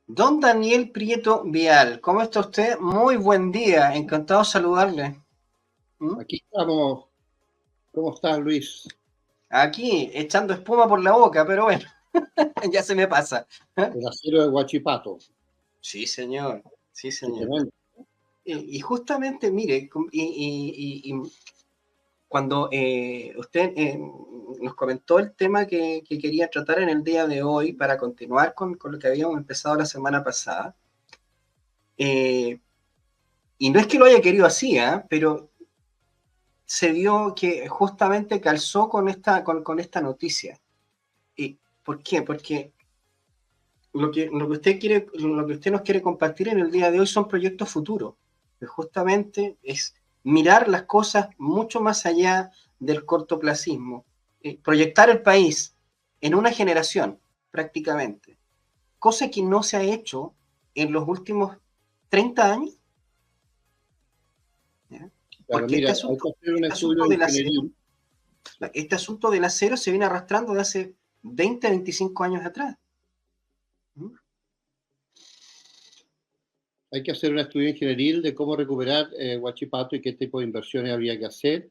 Don Daniel Prieto Vial, ¿cómo está usted? Muy buen día, encantado de saludarle. ¿Mm? Aquí estamos. ¿Cómo estás, Luis? Aquí, echando espuma por la boca, pero bueno, ya se me pasa. El acero de Huachipato. Sí, señor, sí, Qué señor. tremendo. Y justamente, mire, cuando usted nos comentó el tema que quería tratar en el día de hoy para continuar con lo que habíamos empezado la semana pasada, eh, y no es que lo haya querido así, pero se vio que justamente calzó con esta noticia. ¿Y por qué? Porque lo que usted nos quiere compartir en el día de hoy son proyectos futuros, que justamente es mirar las cosas mucho más allá del cortoplacismo, proyectar el país en una generación, prácticamente, cosa que no se ha hecho en los últimos 30 años, ¿ya? Claro, Porque mira, hay que hacer un este estudio asunto de del acero ingeniería. Este asunto del acero se viene arrastrando de hace 20, 25 años atrás. ¿Mm? Hay que hacer un estudio ingenieril de cómo recuperar Huachipato y qué tipo de inversiones habría que hacer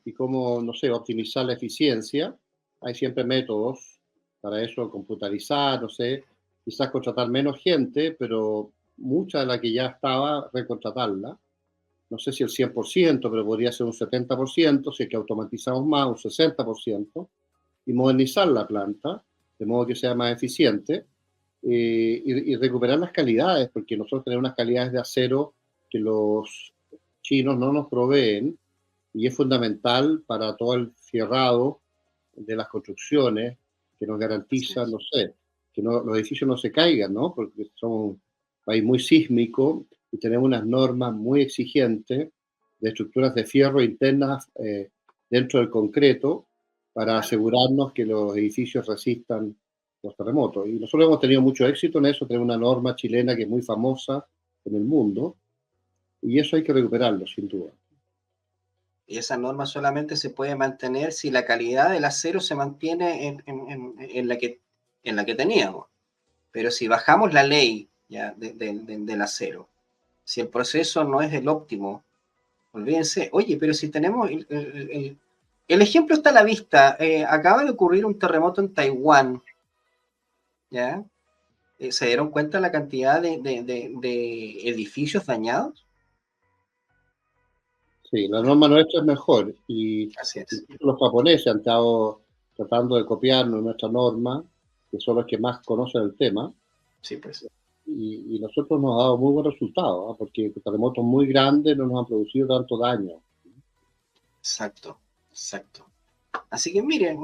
y cómo, no sé, optimizar la eficiencia. Hay siempre métodos para eso, computarizar, no sé, quizás contratar menos gente, pero mucha de la que ya estaba, recontratarla. No sé si el 100%, pero podría ser un 70%, si es que automatizamos más, un 60%, y modernizar la planta, de modo que sea más eficiente, y recuperar las calidades, porque nosotros tenemos unas calidades de acero que los chinos no nos proveen, y es fundamental para todo el fierrado de las construcciones, que nos Así garantiza, es. no sé, que no, los edificios no se caigan, ¿no? Porque somos un país muy sísmico y tenemos unas normas muy exigentes de estructuras de fierro internas dentro del concreto para Claro. asegurarnos que los edificios resistan los terremotos. Y nosotros hemos tenido mucho éxito en eso, tenemos una norma chilena que es muy famosa en el mundo, y eso hay que recuperarlo, sin duda. Y esa norma solamente se puede mantener si la calidad del acero se mantiene en la que teníamos. Pero si bajamos la ley ya, del acero, si el proceso no es el óptimo, olvídense. Oye, pero si tenemos el ejemplo está a la vista. Acaba de ocurrir un terremoto en Taiwán, ¿ya? ¿Se dieron cuenta la cantidad de edificios dañados? Sí, la norma nuestra es mejor y Así es. incluso los japoneses han estado tratando de copiarnos nuestra norma, que son los que más conocen el tema, Sí, pues. y nosotros nos ha dado muy buen resultado, ¿eh? Porque terremotos muy grandes no nos han producido tanto daño. Exacto, exacto. Así que miren,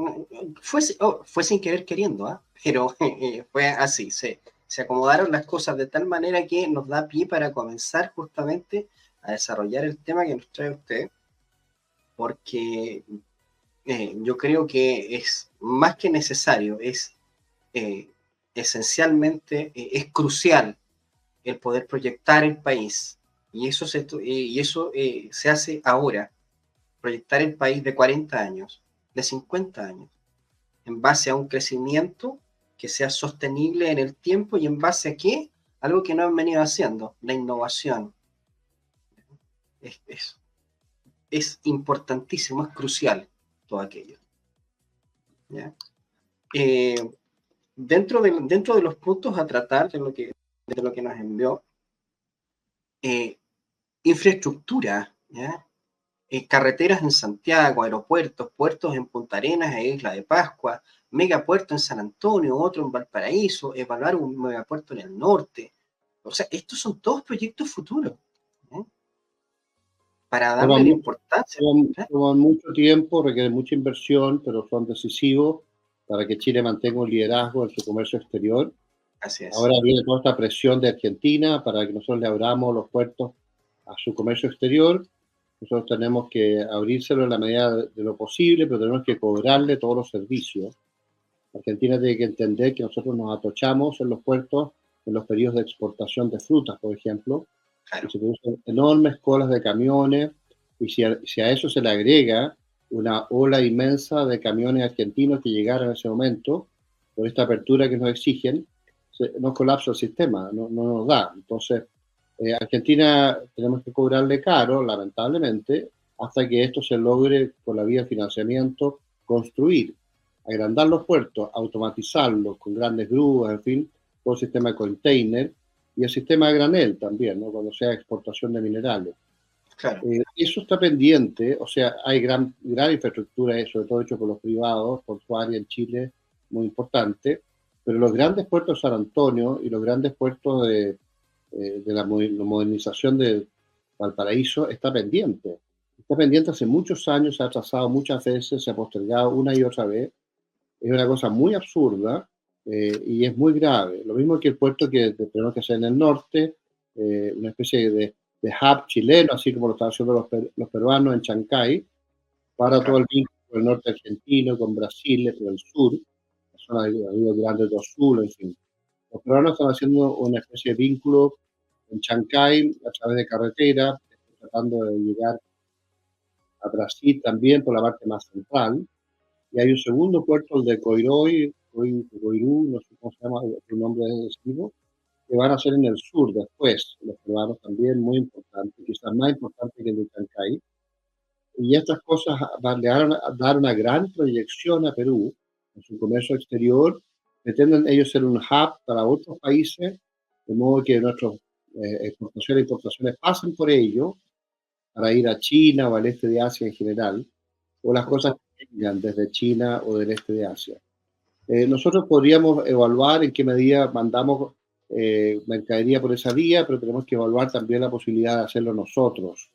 fue sin querer queriendo, pero fue así. Se acomodaron las cosas de tal manera que nos da pie para comenzar justamente a desarrollar el tema que nos trae usted, porque yo creo que es más que necesario, es eh, esencialmente, es crucial el poder proyectar el país. Y eso se hace ahora, proyectar el país de 40 años, de 50 años, en base a un crecimiento que sea sostenible en el tiempo y en base a qué, algo que no han venido haciendo, la innovación. Es, es, es importantísimo, es crucial todo aquello. ¿Ya? Eh, dentro de los puntos a tratar de lo que nos envió, eh, infraestructura, ¿ya? Carreteras en Santiago, aeropuertos, puertos en Punta Arenas e Isla de Pascua, megapuerto en San Antonio, otro en Valparaíso, evaluar un megapuerto en el norte. O sea, estos son todos proyectos futuros, ¿eh? Para darle Toman la mucho, importancia. ¿Eh? toman mucho tiempo, requieren mucha inversión, pero son decisivos para que Chile mantenga un liderazgo en su comercio exterior. Así es. Ahora viene toda esta presión de Argentina para que nosotros le abramos los puertos a su comercio exterior. Nosotros tenemos que abrírselo en la medida de lo posible, pero tenemos que cobrarle todos los servicios. Argentina tiene que entender que nosotros nos atochamos en los puertos en los periodos de exportación de frutas, por ejemplo, y Claro. se producen enormes colas de camiones, y si a eso se le agrega una ola inmensa de camiones argentinos que llegaron en ese momento, por esta apertura que nos exigen, nos colapsa el sistema, no nos da. Entonces, Argentina tenemos que cobrarle caro, lamentablemente, hasta que esto se logre por la vía de financiamiento construir, agrandar los puertos, automatizarlos con grandes grúas, en fin, todo el sistema de container y el sistema de granel también, ¿no? Cuando sea exportación de minerales. Claro. Eso está pendiente, o sea, hay gran infraestructura, sobre todo hecho por los privados, portuaria en Chile, muy importante, pero los grandes puertos de San Antonio y los grandes puertos de la modernización de Valparaíso está pendiente. Está pendiente hace muchos años, se ha atrasado muchas veces, se ha postergado una y otra vez. Es una cosa muy absurda y es muy grave. Lo mismo que el puerto que tenemos que hacer en el norte, una especie de hub chileno, así como lo están haciendo los peruanos en Chancay, para todo el vínculo con el norte argentino, con Brasil, con el sur, la zona de Río Grande do Sul, en fin. Los peruanos están haciendo una especie de vínculo en Chancay a través de carretera, tratando de llegar a Brasil también por la parte más central. Y hay un segundo puerto, el de Coirú, no sé cómo se llama, el nombre es escribo, que van a ser en el sur después, los peruanos también, muy importante, quizás más importante que el de Chancay. Y estas cosas van a dar una gran proyección a Perú en su comercio exterior. Pretenden ellos ser un hub para otros países, de modo que nuestras exportaciones e importaciones pasen por ello para ir a China o al este de Asia en general, o las cosas que vengan desde China o del este de Asia. Nosotros podríamos evaluar en qué medida mandamos mercadería por esa vía, pero tenemos que evaluar también la posibilidad de hacerlo nosotros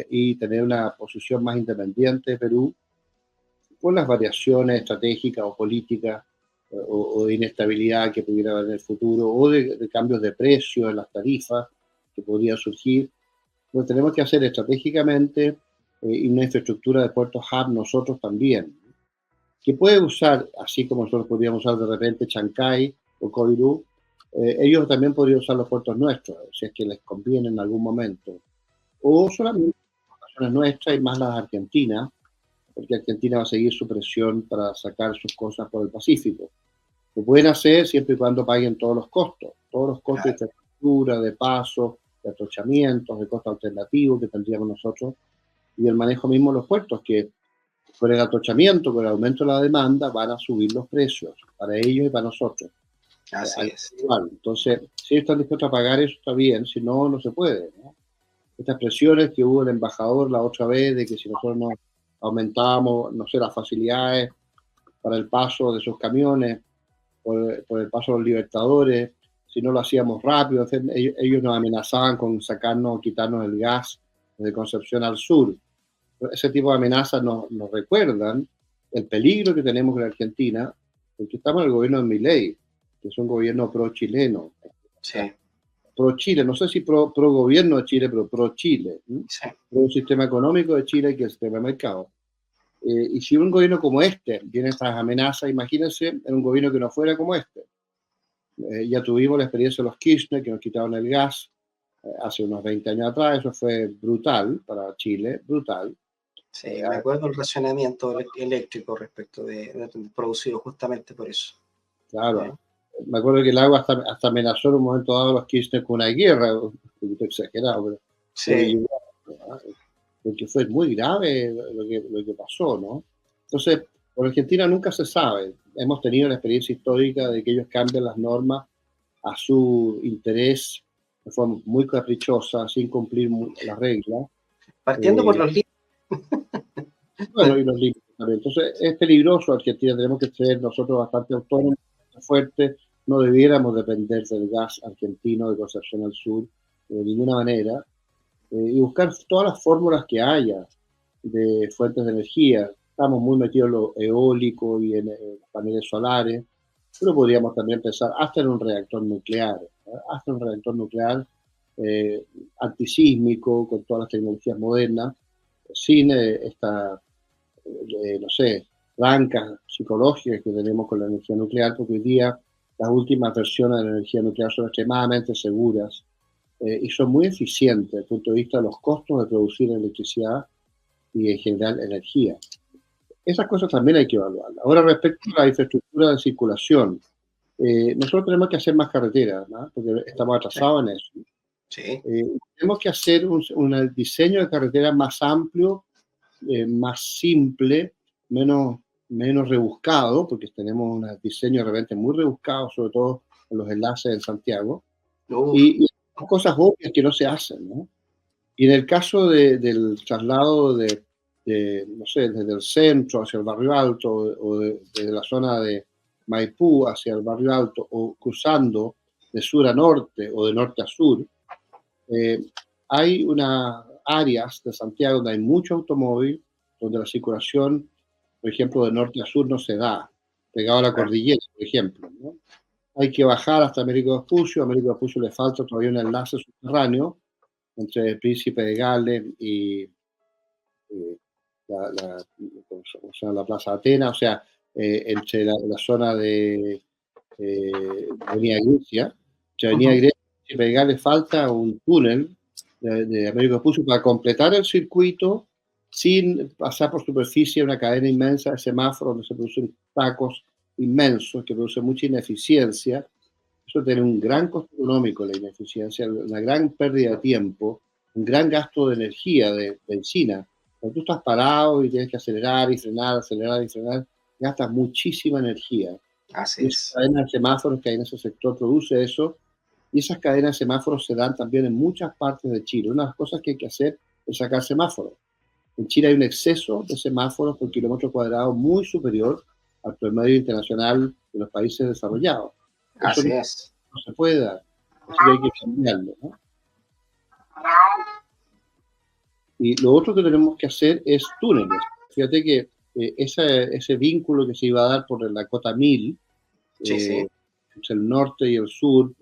y tener una posición más independiente de Perú por las variaciones estratégicas o políticas o de inestabilidad que pudiera haber en el futuro o de cambios de precio en las tarifas que podrían surgir. Lo tenemos que hacer estratégicamente y una infraestructura de puertos hub nosotros también, que puede usar, así como nosotros podríamos usar de repente Chancay o Coirú, ellos también podrían usar los puertos nuestros, si es que les conviene en algún momento, o solamente las nuestras y más las argentinas, porque Argentina va a seguir su presión para sacar sus cosas por el Pacífico. Lo pueden hacer siempre y cuando paguen todos los costos de infraestructura, de paso, de atochamientos, de costos alternativos que tendríamos nosotros, y el manejo mismo de los puertos, que con el atochamiento, con el aumento de la demanda, van a subir los precios para ellos y para nosotros. Así es. Igual. Entonces, si ellos están dispuestos a pagar eso, está bien, si no, no se puede, ¿no? Estas presiones que hubo el embajador la otra vez, de que si nosotros no aumentábamos, no sé, las facilidades para el paso de esos camiones, por el paso de los libertadores, si no lo hacíamos rápido, ellos nos amenazaban con sacarnos, quitarnos el gas de Concepción al sur. Ese tipo de amenazas nos recuerdan el peligro que tenemos en Argentina, porque estamos en el gobierno de Milei, que es un gobierno pro-chileno. Sí. Pro-Chile, no sé si pro-gobierno de Chile, pero pro-Chile. Sí. Pro un sistema económico de Chile que es el sistema de mercado. Y si un gobierno como este tiene estas amenazas, imagínense en un gobierno que no fuera como este. Ya tuvimos la experiencia de los Kirchner, que nos quitaron el gas hace unos 20 años atrás. Eso fue brutal para Chile, brutal. Sí, me acuerdo el racionamiento eléctrico respecto de producido justamente por eso. Claro. Me acuerdo que el agua hasta amenazó en un momento dado a los Kirchner con una guerra, un poquito exagerado, pero sí. Porque fue muy grave lo que pasó, ¿no? Entonces, por Argentina nunca se sabe. Hemos tenido la experiencia histórica de que ellos cambian las normas a su interés de forma muy caprichosa, sin cumplir las reglas. Partiendo por los límites. Bueno, y los límites también. Entonces, es peligroso Argentina. Tenemos que ser nosotros bastante autónomos, fuertes. No debiéramos depender del gas argentino de Concepción al Sur de ninguna manera. Y buscar todas las fórmulas que haya de fuentes de energía. Estamos muy metidos en lo eólico y en paneles solares, pero podríamos también pensar hasta en un reactor nuclear, hasta un reactor nuclear antisísmico, con todas las tecnologías modernas, sin esta, no sé, trancas psicológicas que tenemos con la energía nuclear, porque hoy día las últimas versiones de la energía nuclear son extremadamente seguras y son muy eficientes desde el punto de vista de los costos de producir electricidad y en general energía. Esas cosas también hay que evaluarlas. Ahora, respecto a la infraestructura de circulación, nosotros tenemos que hacer más carreteras, ¿no? Porque estamos Sí, atrasados en eso. sí, Tenemos que hacer un diseño de carretera más amplio, más simple, menos, menos rebuscado, porque tenemos un diseño de repente muy rebuscado, sobre todo en los enlaces en Santiago, uf, y cosas obvias que no se hacen, ¿no? Y en el caso del traslado no sé, desde el centro hacia el barrio alto o desde la zona de Maipú hacia el barrio alto o cruzando de sur a norte o de norte a sur, eh, hay unas áreas de Santiago donde hay mucho automóvil, donde la circulación, por ejemplo, de norte a sur no se da, pegado a la claro, cordillera, por ejemplo, ¿no? Hay que bajar hasta Américo Vespucio. A Américo Vespucio le falta todavía un enlace subterráneo entre el Príncipe de Gales y ¿cómo se llama? La Plaza Atenas, o sea, entre la zona de Avenida Grecia. Entre Avenida ujú, Grecia y Príncipe de Gales falta un túnel de Américo Vespucio para completar el circuito sin pasar por superficie una cadena inmensa de semáforos donde se producen tacos inmensos que producen mucha ineficiencia. Eso tiene un gran costo económico, la ineficiencia, una gran pérdida de tiempo, un gran gasto de energía, de benzina. Cuando tú estás parado y tienes que acelerar y frenar, gastas muchísima energía. así Y esa es. cadena de semáforos que hay en ese sector produce eso, y esas cadenas de semáforos se dan también en muchas partes de Chile. Una de las cosas que hay que hacer es sacar semáforos. En Chile hay un exceso de semáforos por kilómetro cuadrado muy superior al promedio internacional de los países desarrollados. Eso Así es. no se puede dar. Así que hay que cambiarlo, ¿no? Y lo otro que tenemos que hacer es túneles. Fíjate que ese vínculo que se iba a dar por la cota 1000 Sí, entre sí, el norte y el sur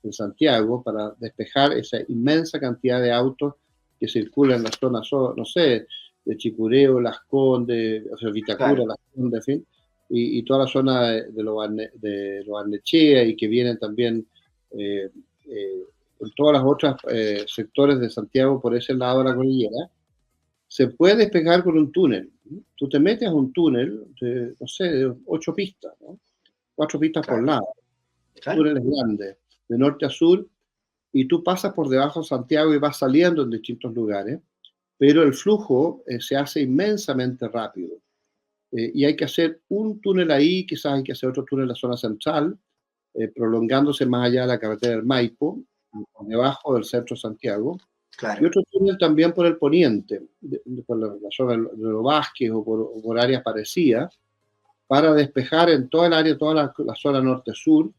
de Santiago para despejar esa inmensa cantidad de autos que circulan en la zona, no sé, de Chicureo, Las Condes, o sea, Vitacura, claro, Las Condes, en fin, y toda la zona de Lo Barnechea y que vienen también eh, eh, en todas las otras sectores de Santiago por ese lado de la cordillera, se puede despegar con un túnel. ¿No? Tú te metes a un túnel de, no sé, de 8 pistas, ¿no? 4 pistas por claro, lado, claro. túneles grandes, de norte a sur, y tú pasas por debajo de Santiago y vas saliendo en distintos lugares, pero el flujo se hace inmensamente rápido. Y hay que hacer un túnel ahí, quizás hay que hacer otro túnel en la zona central, prolongándose más allá de la carretera del Maipo, por debajo del centro de Santiago, y Claro. otro túnel también por el poniente, por la zona de los Vázquez o por áreas parecidas, para despejar en toda el área, toda la zona norte-sur.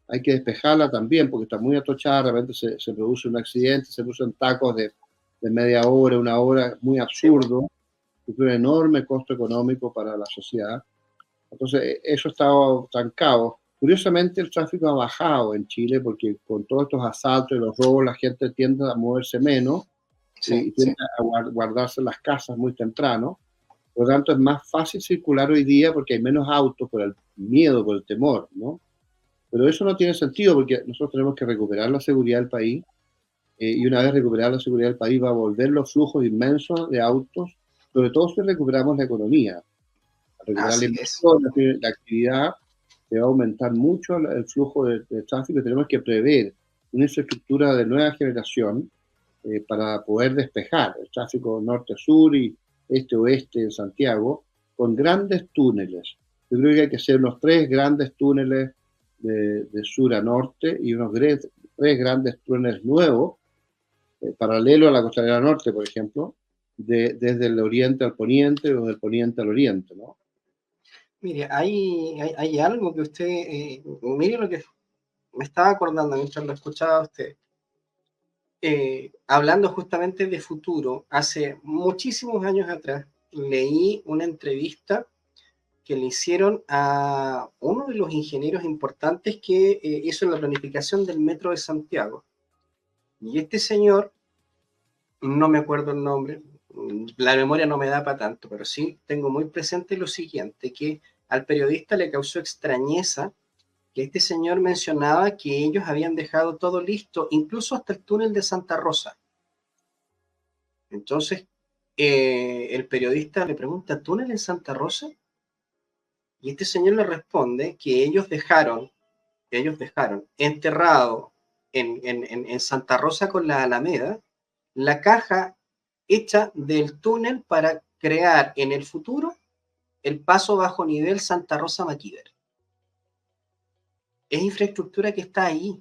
Hay que despejarla también porque está muy atochada, de repente se produce un accidente, se producen tacos de media hora, una hora, muy Sí, po. absurdo, que tiene un enorme costo económico para la sociedad. Entonces, eso está trancado. Curiosamente, el tráfico ha bajado en Chile porque con todos estos asaltos y los robos, la gente tiende a moverse menos Sí, y sí. tiende a guardarse en las casas muy temprano. Por lo tanto, es más fácil circular hoy día porque hay menos autos por el miedo, por el temor, ¿no? Pero eso no tiene sentido porque nosotros tenemos que recuperar la seguridad del país y una vez recuperada la seguridad del país va a volver los flujos inmensos de autos, sobre todo si recuperamos la economía. Al recuperar la Así es. inversión, la actividad, se va a aumentar mucho el flujo de tráfico y tenemos que prever una infraestructura de nueva generación para poder despejar el tráfico norte-sur y este-oeste en Santiago con grandes túneles. Yo creo que hay que hacer unos 3 grandes túneles de sur a norte y unos 3 grandes túneles nuevos, paralelo a la costanera norte, por ejemplo, desde el oriente al poniente o del poniente al oriente, ¿no? Mire, hay algo que usted, mire lo que me estaba acordando mientras lo escuchaba a usted. Hablando justamente de futuro, hace muchísimos años atrás leí una entrevista que le hicieron a uno de los ingenieros importantes que hizo la planificación del metro de Santiago. Y este señor, no me acuerdo el nombre, la memoria no me da para tanto, pero sí tengo muy presente lo siguiente, que al periodista le causó extrañeza que este señor mencionaba que ellos habían dejado todo listo, incluso hasta el túnel de Santa Rosa. Entonces, el periodista le pregunta, ¿túnel en Santa Rosa? Y este señor le responde que ellos dejaron ellos dejaron enterrado en Santa Rosa con la Alameda, la caja hecha del túnel para crear en el futuro el paso bajo nivel Santa Rosa Maquiver. Es infraestructura que está ahí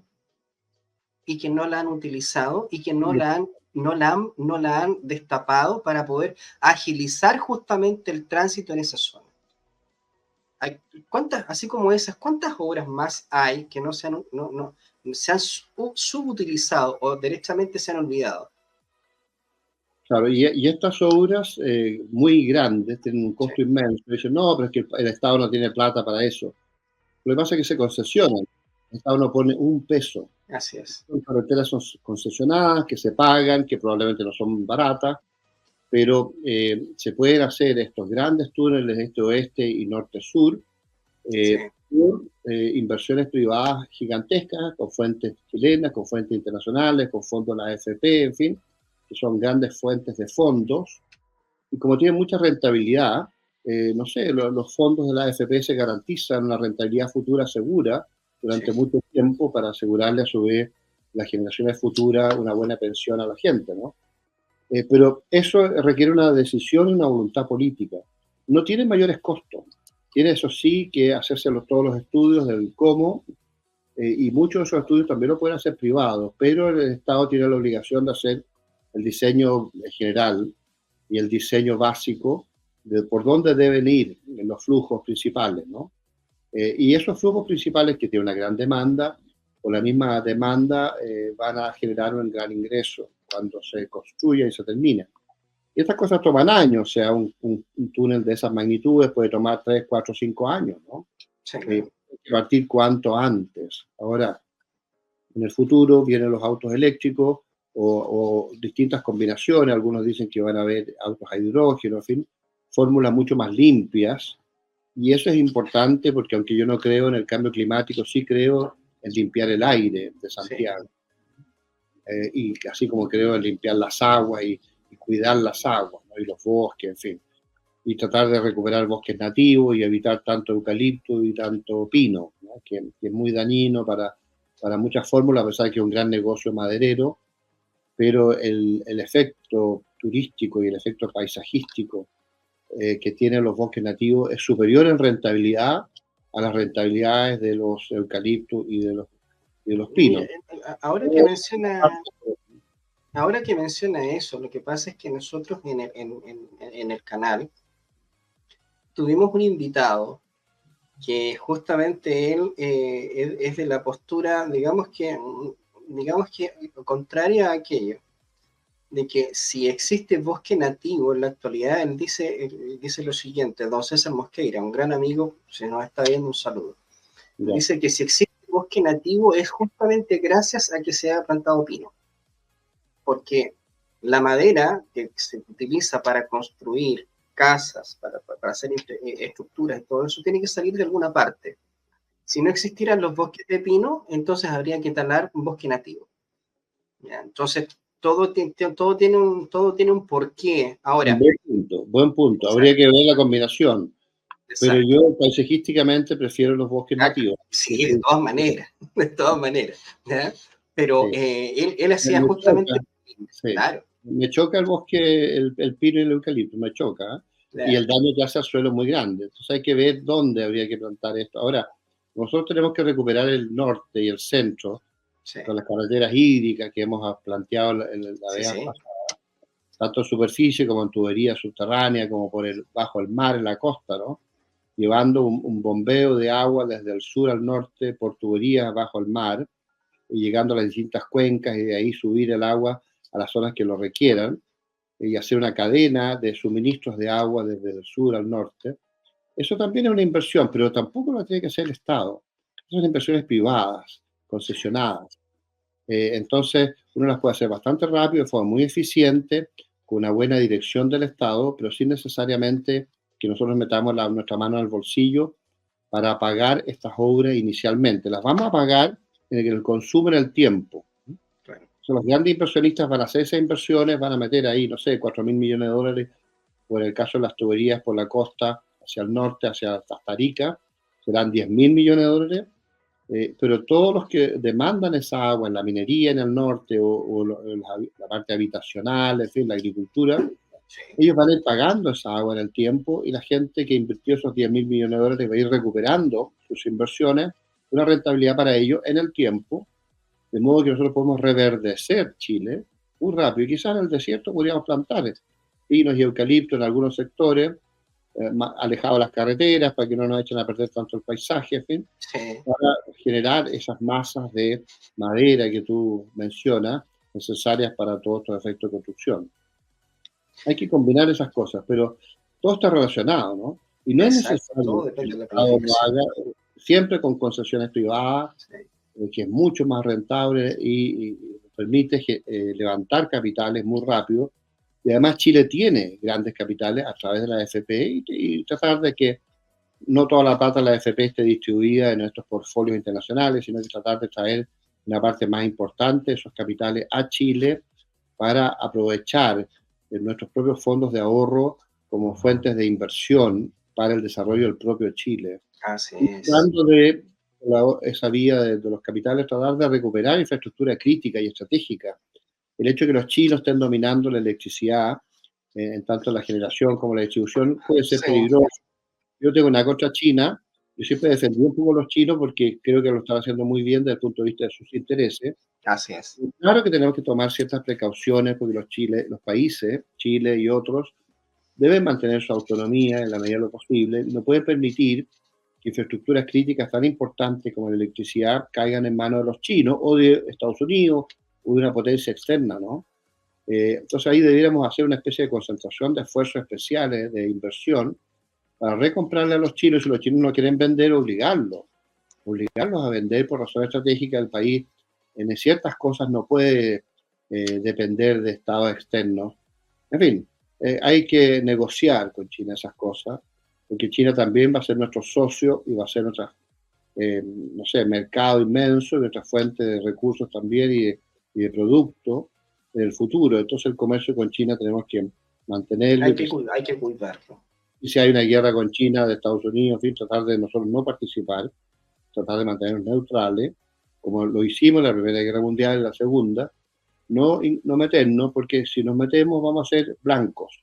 y que no la han utilizado y que no la han destapado para poder agilizar justamente el tránsito en esa zona. Así como esas, ¿cuántas obras más hay que no se han, se han subutilizado o derechamente se han olvidado? Claro, y estas obras muy grandes tienen un costo inmenso. Dicen, no, pero es que el Estado no tiene plata para eso. Lo que pasa es que se concesionan. El Estado no pone un peso. Así es. Son carreteras son concesionadas, que se pagan, que probablemente no son baratas, pero se pueden hacer estos grandes túneles este-oeste y norte-sur por inversiones privadas gigantescas, con fuentes chilenas, con fuentes internacionales, con fondos de la AFP, en fin, que son grandes fuentes de fondos, y como tienen mucha rentabilidad, no sé, los fondos de la AFP se garantizan una rentabilidad futura segura durante mucho tiempo para asegurarle a su vez las generaciones futuras una buena pensión a la gente, ¿no? Pero eso requiere una decisión y una voluntad política. No tiene mayores costos. Tiene, eso sí, que hacerse todos los estudios del cómo, y muchos de esos estudios también lo pueden hacer privados, pero el Estado tiene la obligación de hacer el diseño general y el diseño básico de por dónde deben ir los flujos principales, ¿no? Y esos flujos principales que tienen una gran demanda, o la misma demanda, van a generar un gran ingreso cuando se construya y se termina. Y estas cosas toman años, o sea, un túnel de esas magnitudes puede tomar 3, 4, 5 años, ¿no? Sí, claro. Partir cuanto antes. Ahora, en el futuro vienen los autos eléctricos o distintas combinaciones, algunos dicen que van a haber autos a hidrógeno, en fin, fórmulas mucho más limpias, y eso es importante porque aunque yo no creo en el cambio climático, sí creo en limpiar el aire de Santiago, y así como creo en limpiar las aguas y cuidar las aguas, ¿no? Y los bosques, en fin, y tratar de recuperar bosques nativos y evitar tanto eucalipto y tanto pino, ¿no? que es muy dañino para muchas fórmulas, a pesar de que es un gran negocio maderero, pero el efecto turístico y el efecto paisajístico que tienen los bosques nativos es superior en rentabilidad a las rentabilidades de los eucaliptos y de los pinos. Mira, ahora que menciona eso, lo que pasa es que nosotros en el canal tuvimos un invitado que justamente él es de la postura, digamos que contraria a aquello, de que si existe bosque nativo en la actualidad, él dice lo siguiente, don César Mosqueira, un gran amigo, se nos está viendo, un saludo. Ya. Dice que si existe bosque nativo es justamente gracias a que se ha plantado pino. Porque la madera que se utiliza para construir casas, para hacer estructuras y todo eso, tiene que salir de alguna parte. Si no existieran los bosques de pino, entonces habría que talar un bosque nativo. ¿Ya? Entonces, todo tiene un porqué. Ahora, buen punto. Habría que ver la combinación. Exacto. Pero yo paisajísticamente prefiero los bosques nativos. Sí, de todas maneras. ¿Ya? Pero sí. Él hacía justamente... Sí. Claro. Me choca el bosque, el pino y el eucalipto, me choca. Claro. Y el daño que hace al suelo es muy grande. Entonces hay que ver dónde habría que plantar esto. Ahora, nosotros tenemos que recuperar el norte y el centro, con las carreteras hídricas que hemos planteado en la vez pasada, tanto en superficie como en tubería subterránea, como bajo el mar, en la costa, ¿no? Llevando un bombeo de agua desde el sur al norte por tuberías bajo el mar, y llegando a las distintas cuencas, y de ahí subir el agua a las zonas que lo requieran, y hacer una cadena de suministros de agua desde el sur al norte. Eso también es una inversión, pero tampoco lo tiene que hacer el Estado. Son inversiones privadas, concesionadas. Entonces, uno las puede hacer bastante rápido, de forma muy eficiente, con una buena dirección del Estado, pero sin necesariamente que nosotros metamos nuestra mano al bolsillo para pagar estas obras inicialmente. Las vamos a pagar en el consumo en el tiempo. Claro. Los grandes inversionistas van a hacer esas inversiones, van a meter ahí, no sé, 4.000 millones de dólares, o en el caso de las tuberías por la costa, hacia el norte, hasta Arica, serán 10.000 millones de dólares, pero todos los que demandan esa agua en la minería en el norte la parte habitacional, en fin, la agricultura, Sí. ellos van a ir pagando esa agua en el tiempo y la gente que invirtió esos 10.000 millones de dólares va a ir recuperando sus inversiones, una rentabilidad para ellos en el tiempo, de modo que nosotros podemos reverdecer Chile muy rápido. Y quizás en el desierto podríamos plantar pinos y eucaliptos en algunos sectores, alejados de las carreteras para que no nos echen a perder tanto el paisaje, en fin, Sí, para generar esas masas de madera que tú mencionas, necesarias para todos estos efectos de construcción. Hay que combinar esas cosas, pero todo está relacionado, ¿no? Y no es exacto. necesario Todo que el depende de la Estado lo planificación. haga siempre con concesiones privadas, Sí. que es mucho más rentable y permite levantar capitales muy rápido. Y además Chile tiene grandes capitales a través de la AFP y tratar de que no toda la plata de la AFP esté distribuida en nuestros portfolios internacionales, sino que tratar de traer una parte más importante de esos capitales a Chile para aprovechar nuestros propios fondos de ahorro como fuentes de inversión para el desarrollo del propio Chile. Así Y es. tratando de esa vía de los capitales, tratar de recuperar infraestructura crítica y estratégica. El hecho de que los chinos estén dominando la electricidad, en tanto la generación como la distribución, puede ser Sí, peligroso. Yo tengo una contra China, yo siempre defendí un poco a los chinos porque creo que lo están haciendo muy bien desde el punto de vista de sus intereses. así es. Claro que tenemos que tomar ciertas precauciones porque los países, Chile y otros, deben mantener su autonomía en la medida de lo posible y no pueden permitir que infraestructuras críticas tan importantes como la electricidad caigan en manos de los chinos o de Estados Unidos o de una potencia externa, ¿no? Entonces ahí deberíamos hacer una especie de concentración de esfuerzos especiales de inversión para recomprarle a los chinos. Si los chinos no quieren vender, obligarlos a vender por razón estratégica del país. En ciertas cosas no puede depender de estados externos. En fin, hay que negociar con China esas cosas, porque China también va a ser nuestro socio y va a ser nuestra, no sé, mercado inmenso, nuestra fuente de recursos también y de producto en el futuro. Entonces el comercio con China tenemos que mantenerlo y Hay que cuidarlo. y si hay una guerra con China, de Estados Unidos, en fin, tratar de nosotros no participar, tratar de mantenernos neutrales, como lo hicimos en la Primera Guerra Mundial y en la Segunda, no meternos, porque si nos metemos vamos a ser blancos.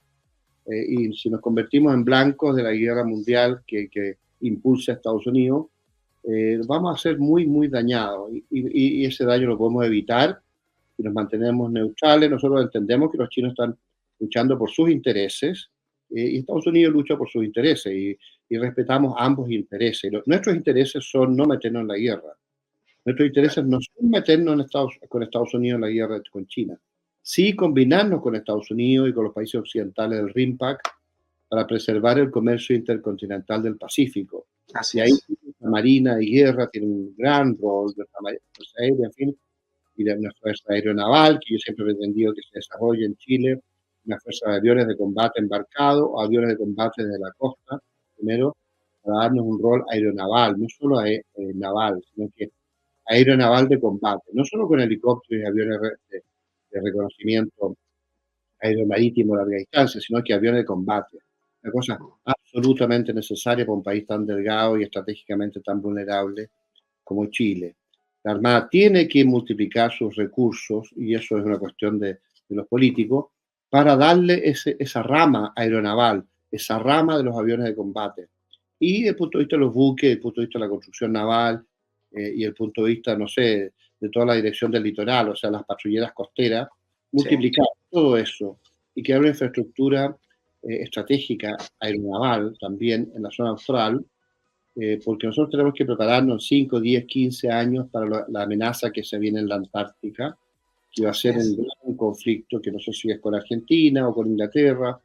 Y si nos convertimos en blancos de la guerra mundial que impulsa a Estados Unidos, vamos a ser muy, muy dañados. Y ese daño lo podemos evitar si nos mantenemos neutrales. Nosotros entendemos que los chinos están luchando por sus intereses y Estados Unidos lucha por sus intereses y respetamos ambos intereses. Nuestros intereses son no meternos en la guerra. Nuestros intereses no son meternos con Estados Unidos en la guerra con China. Sí combinarnos con Estados Unidos y con los países occidentales del RIMPAC para preservar el comercio intercontinental del Pacífico. Así Y ahí es. la Marina y Guerra tienen un gran rol, nuestra Fuerza Aérea, en fin, y de una fuerza aeronaval, que yo siempre he pretendido que se desarrolle en Chile, una fuerza de aviones de combate embarcados o aviones de combate desde la costa, primero, para darnos un rol aeronaval, no solo naval, sino que aeronaval de combate, no solo con helicópteros y aviones de reconocimiento aeromarítimo a larga distancia, sino que aviones de combate. Una cosa absolutamente necesaria para un país tan delgado y estratégicamente tan vulnerable como Chile. La Armada tiene que multiplicar sus recursos, y eso es una cuestión de los políticos, para darle esa rama aeronaval, esa rama de los aviones de combate. Y desde el punto de vista de los buques, desde el punto de vista de la construcción naval, y el punto de vista, no sé, de toda la dirección del litoral, o sea, las patrulleras costeras, Sí. multiplicar todo eso y crear una infraestructura estratégica aeronaval también en la zona austral, porque nosotros tenemos que prepararnos 5, 10, 15 años para la amenaza que se viene en la Antártica, que va a Así ser es. un conflicto que no sé si es con Argentina o con Inglaterra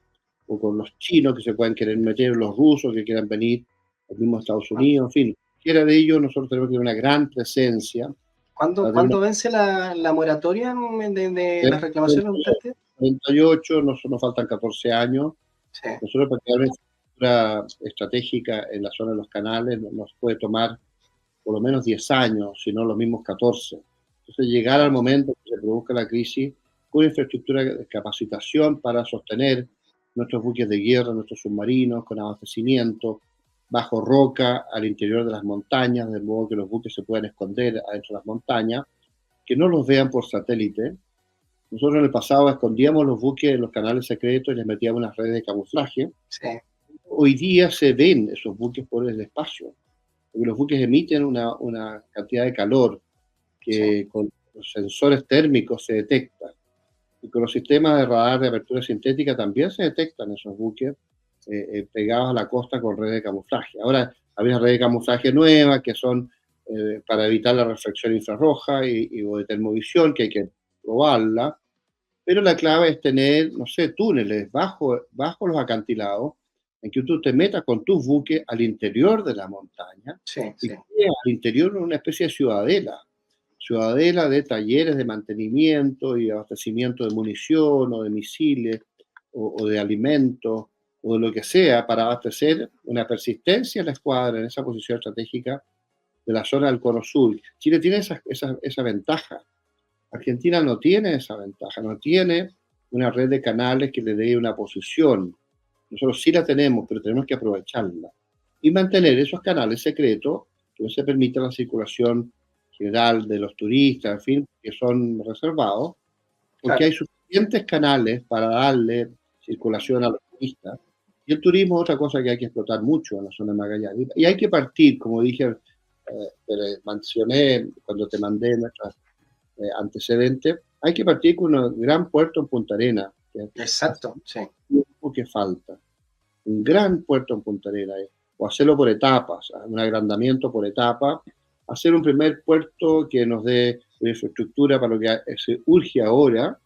o con los chinos que se pueden querer meter, los rusos que quieran venir, el mismo Estados Unidos, en fin, quiera de ello, nosotros tenemos que tener una gran presencia ¿Cuándo, para tener cuándo vence la moratoria de las reclamaciones urgentes? 48, nos faltan 14 años. Sí. Nosotros para crear una infraestructura estratégica en la zona de los canales nos puede tomar por lo menos 10 años, si no los mismos 14. Entonces, llegar al momento que se produzca la crisis con infraestructura de capacitación para sostener nuestros buques de guerra, nuestros submarinos, con abastecimiento, bajo roca, al interior de las montañas, de modo que los buques se puedan esconder adentro de las montañas, que no los vean por satélite. Nosotros en el pasado escondíamos los buques en los canales secretos y les metíamos unas redes de camuflaje. Sí. Hoy día se ven esos buques por el espacio, porque los buques emiten una cantidad de calor que con los sensores térmicos se detecta. Y con los sistemas de radar de apertura sintética también se detectan esos buques pegados a la costa con redes de camuflaje. Ahora hay unas redes de camuflaje nuevas que son para evitar la reflexión infrarroja o de termovisión, que hay que probarla. Pero la clave es tener, no sé, túneles bajo los acantilados en que tú te metas con tus buques al interior de la montaña Sí, y sí. al interior una especie de ciudadela de talleres de mantenimiento y abastecimiento de munición o de misiles o de alimentos o de lo que sea para abastecer una persistencia en la escuadra en esa posición estratégica de la zona del Cono Sur. Chile tiene esa ventaja. Argentina no tiene esa ventaja, no tiene una red de canales que le dé una posición. Nosotros sí la tenemos, pero tenemos que aprovecharla y mantener esos canales secretos que no se permita la circulación general de los turistas, en fin, que son reservados, porque Claro. hay suficientes canales para darle circulación a los turistas. Y el turismo es otra cosa que hay que explotar mucho en la zona de Magallanes. Y hay que partir, como dije, mencioné cuando te mandé nuestras antecedentes, hay que partir con un gran puerto en Punta Arenas. Exacto, sí. Que falta. Un gran puerto en Punta Arenas. O hacerlo por etapas, un agrandamiento por etapa, hacer un primer puerto que nos dé una infraestructura para lo que se urge ahora,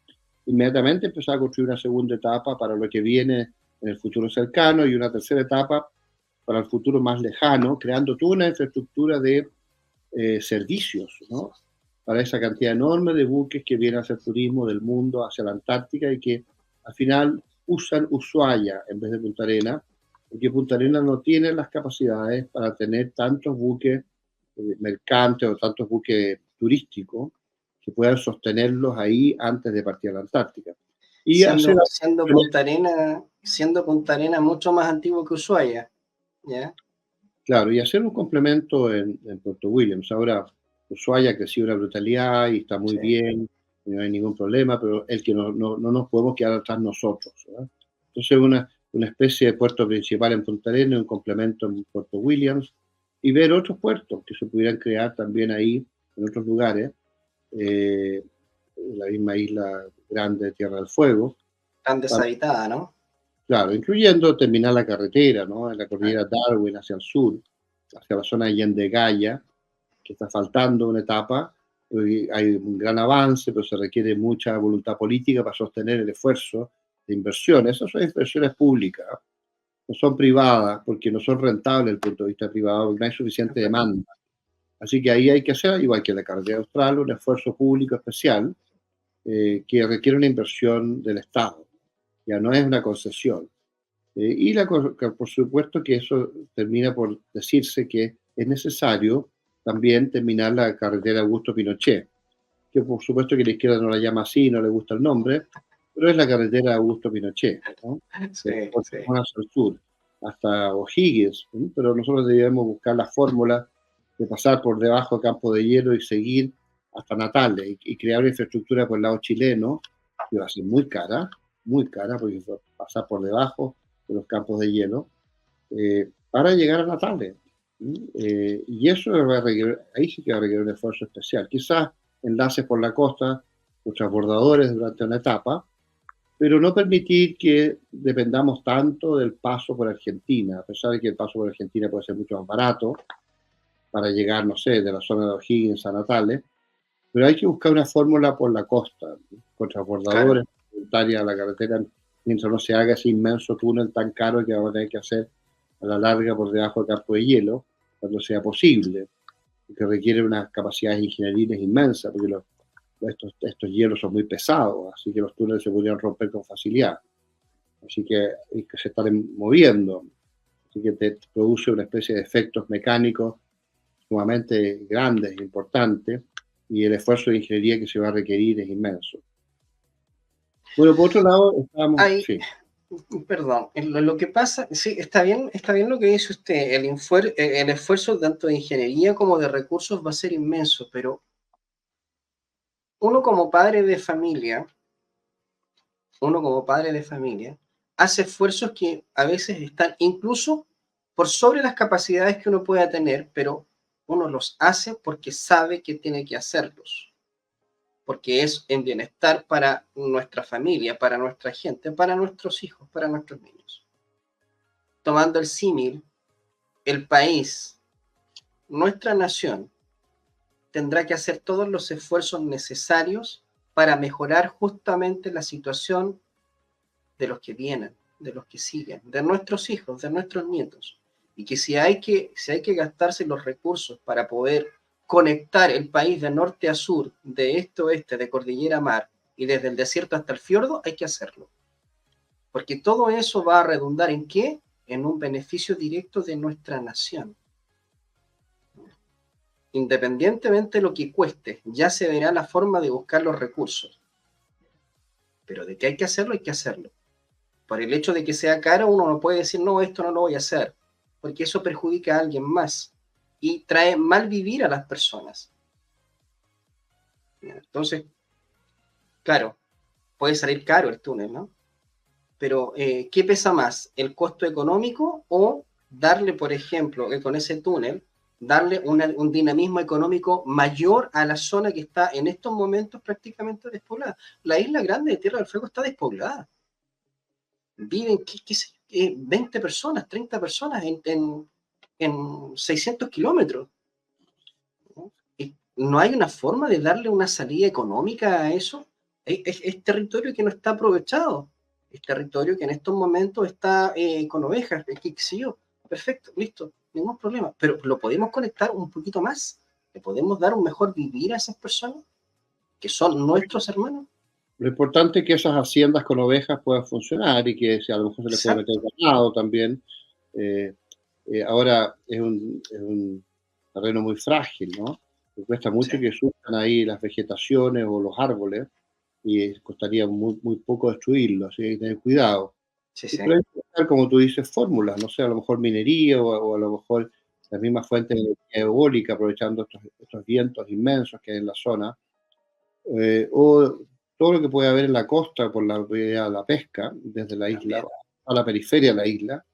inmediatamente empezar a construir una segunda etapa para lo que viene en el futuro cercano y una tercera etapa para el futuro más lejano, creando toda una infraestructura de servicios, ¿no? Para esa cantidad enorme de buques que vienen a hacer turismo del mundo hacia la Antártica y que al final usan Ushuaia en vez de Punta Arenas, porque Punta Arenas no tiene las capacidades para tener tantos buques mercantes o tantos buques turísticos que puedan sostenerlos ahí antes de partir a la Antártica. Y siendo Punta Arenas mucho más antiguo que Ushuaia, ¿ya? Claro, y hacer un complemento en Puerto Williams. Ahora, Ushuaia ha crecido una brutalidad y está muy bien, y no hay ningún problema, pero el que no nos podemos quedar atrás nosotros, ¿verdad? Entonces, una especie de puerto principal en Punta Arenas, un complemento en Puerto Williams, y ver otros puertos que se pudieran crear también ahí, en otros lugares, la misma isla grande de Tierra del Fuego. Tan deshabitada, ¿no? Claro, incluyendo terminar la carretera, ¿no? En la cordillera Darwin hacia el sur, hacia la zona de Yendegaya, que está faltando una etapa. Hay un gran avance, pero se requiere mucha voluntad política para sostener el esfuerzo de inversión. Esas son inversiones públicas, no son privadas, porque no son rentables desde el punto de vista privado, porque no hay suficiente demanda. Así que ahí hay que hacer, igual que en la carretera austral, un esfuerzo público especial que requiere una inversión del Estado. Ya no es una concesión. Por supuesto que eso termina por decirse que es necesario también terminar la carretera Augusto Pinochet, que por supuesto que la izquierda no la llama así, no le gusta el nombre, pero es la carretera Augusto Pinochet, ¿no? Sí, sí. Hacia el sur, hasta O'Higgins, ¿no? Pero nosotros debemos buscar la fórmula de pasar por debajo de Campo de Hielo y seguir hasta Natales y crear una infraestructura por el lado chileno, que va a ser muy cara, porque pasar por debajo de los campos de hielo, para llegar a Natales. Y eso ahí sí que va a requerir un esfuerzo especial. Quizás enlaces por la costa, los transbordadores durante una etapa, pero no permitir que dependamos tanto del paso por Argentina, a pesar de que el paso por Argentina puede ser mucho más barato para llegar, no sé, de la zona de O'Higgins a Natales, pero hay que buscar una fórmula por la costa, con transbordadores, voluntarias a la carretera, mientras no se haga ese inmenso túnel tan caro que vamos a tener que hacer a la larga por debajo del campo de hielo, cuando sea posible, que requiere unas capacidades ingenieriles inmensas, porque estos hielos son muy pesados, así que los túneles se podrían romper con facilidad. Así que se están moviendo, así que te produce una especie de efectos mecánicos sumamente grandes e importantes, y el esfuerzo de ingeniería que se va a requerir es inmenso. Bueno, por otro lado, estamos... Perdón, lo que pasa, sí, está bien lo que dice usted, el esfuerzo tanto de ingeniería como de recursos va a ser inmenso, pero uno como padre de familia, uno como padre de familia, hace esfuerzos que a veces están incluso por sobre las capacidades que uno pueda tener, pero uno los hace porque sabe que tiene que hacerlos, porque es en bienestar para nuestra familia, para nuestra gente, para nuestros hijos, para nuestros niños. Tomando el símil, el país, nuestra nación, tendrá que hacer todos los esfuerzos necesarios para mejorar justamente la situación de los que vienen, de los que siguen, de nuestros hijos, de nuestros nietos. Y que si hay que gastarse los recursos para poder conectar el país de norte a sur, de este a oeste, de cordillera a mar, y desde el desierto hasta el fiordo, hay que hacerlo. Porque todo eso va a redundar ¿en qué? En un beneficio directo de nuestra nación. Independientemente de lo que cueste, ya se verá la forma de buscar los recursos. Pero de que hay que hacerlo, hay que hacerlo. Por el hecho de que sea caro, uno no puede decir, no, esto no lo voy a hacer, porque eso perjudica a alguien más y trae mal vivir a las personas. Entonces, claro, puede salir caro el túnel, ¿no? Pero, ¿qué pesa más? ¿El costo económico o darle, por ejemplo, con ese túnel, darle un dinamismo económico mayor a la zona que está en estos momentos prácticamente despoblada? La isla grande de Tierra del Fuego está despoblada. Viven, qué sé, 20 personas, 30 personas en 600 kilómetros. ¿No? No hay una forma de darle una salida económica a eso. Es territorio que no está aprovechado. Es territorio que en estos momentos está con ovejas, qué sé yo. Perfecto, listo, ningún problema. Pero lo podemos conectar un poquito más. ¿Le podemos dar un mejor vivir a esas personas que son nuestros hermanos? Lo importante es que esas haciendas con ovejas puedan funcionar y que si a lo mejor se les puede meter Exacto, ganado también. eh, ahora es un terreno muy frágil, ¿no? Me cuesta sí, mucho que surjan ahí las vegetaciones o los árboles y costaría muy poco destruirlo, así que hay que tener cuidado. sí, Y sí. pero hay que buscar, como tú dices, fórmulas, no sé, a lo mejor minería o a lo mejor las mismas fuentes de energía eólica, aprovechando estos vientos inmensos que hay en la zona, o todo lo que puede haber en la costa por la idea de la pesca, desde la isla También. a la periferia de la isla,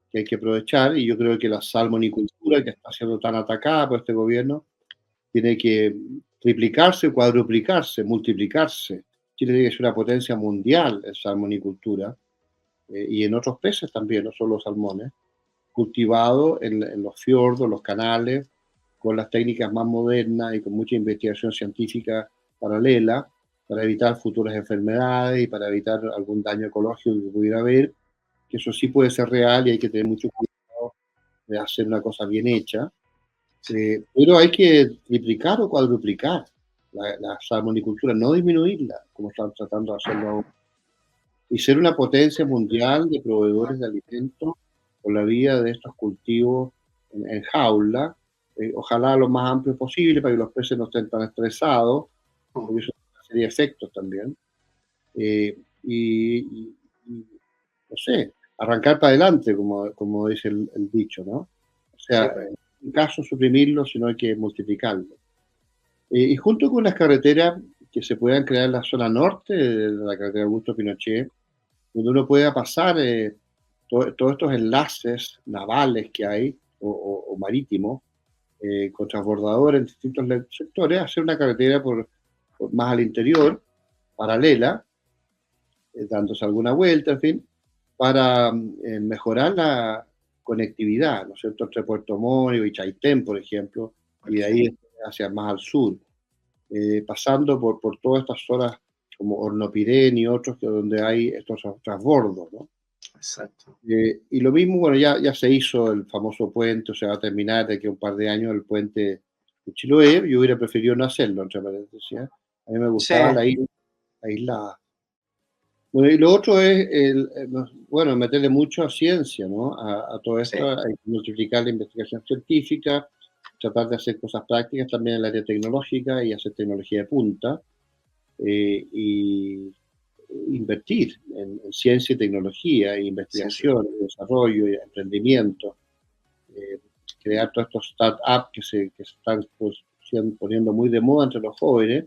que hay que aprovechar, y yo creo que la salmonicultura, que está siendo tan atacada por este gobierno, tiene que triplicarse, cuadruplicarse, multiplicarse. Chile tiene que ser una potencia mundial en salmonicultura y en otros peces también, no solo salmones, cultivado en los fiordos, los canales, con las técnicas más modernas y con mucha investigación científica paralela para evitar futuras enfermedades y para evitar algún daño ecológico que pudiera haber, que eso sí puede ser real y hay que tener mucho cuidado de hacer una cosa bien hecha. Sí. Pero hay que triplicar o cuadruplicar la salmonicultura, no disminuirla, como están tratando de hacerlo ahora, y ser una potencia mundial de proveedores de alimentos por la vía de estos cultivos en jaula, ojalá lo más amplio posible para que los peces no estén tan estresados, porque eso tiene una serie de efectos también. Y, no sé, arrancar para adelante, como dice el dicho, ¿no? O Sí, sea, pues. en un caso suprimirlo, sino hay que multiplicarlo. Y junto con las carreteras que se puedan crear en la zona norte de la carretera Augusto Pinochet, donde uno pueda pasar todos estos enlaces navales que hay o marítimos con transbordadores en distintos sectores, hacer una carretera más al interior, paralela, dándose alguna vuelta, en fin, para mejorar la conectividad, ¿no es cierto?, entre Puerto Montt y Chaitén, por ejemplo, Por y de ahí ejemplo. hacia más al sur, pasando por todas estas zonas como Hornopirén y otros que donde hay estos transbordos, ¿no? Exacto. Y lo mismo, bueno, ya se hizo el famoso puente, o sea, va a terminar de aquí a un par de años el puente de Chiloé. Yo hubiera preferido no hacerlo, entre paréntesis. ¿Eh? A mí me Sí, gustaba la isla. Bueno, y lo otro es, bueno, meterle mucho a ciencia, ¿no? A todo sí. esto, hay que multiplicar la investigación científica, tratar de hacer cosas prácticas también en el área tecnológica y hacer tecnología de punta. Y invertir en ciencia y tecnología, investigación, desarrollo, emprendimiento, crear todos estos startups que se están pues, poniendo muy de moda entre los jóvenes.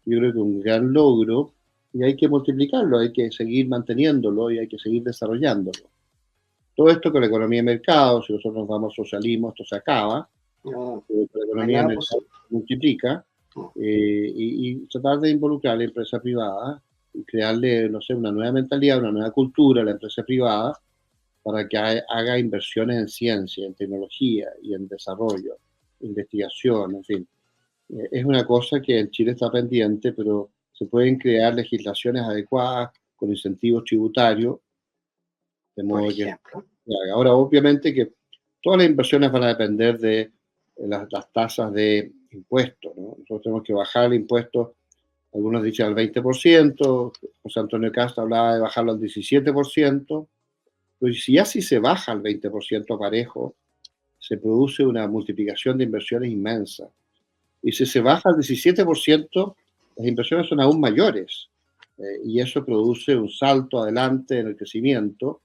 Yo creo que un gran logro y hay que multiplicarlo, hay que seguir manteniéndolo y hay que seguir desarrollándolo. Todo esto con la economía de mercado, si nosotros nos vamos al socialismo, esto se acaba, No, la economía de mercado se multiplica, no. Y tratar de involucrar a la empresa privada y crearle, no sé, una nueva mentalidad, una nueva cultura a la empresa privada para que haga inversiones en ciencia, en tecnología y en desarrollo, investigación, en fin. Es una cosa que en Chile está pendiente, pero se pueden crear legislaciones adecuadas con incentivos tributarios, de Por modo que ejemplo. ahora obviamente que todas las inversiones van a depender de las tasas de impuestos, ¿no? Nosotros tenemos que bajar el impuesto, algunos dicen al 20%, José Antonio Casta hablaba de bajarlo al 17%, pero si ya si se baja al 20% parejo, se produce una multiplicación de inversiones inmensa. Y si se baja al 17%, las inversiones son aún mayores. Y eso produce un salto adelante en el crecimiento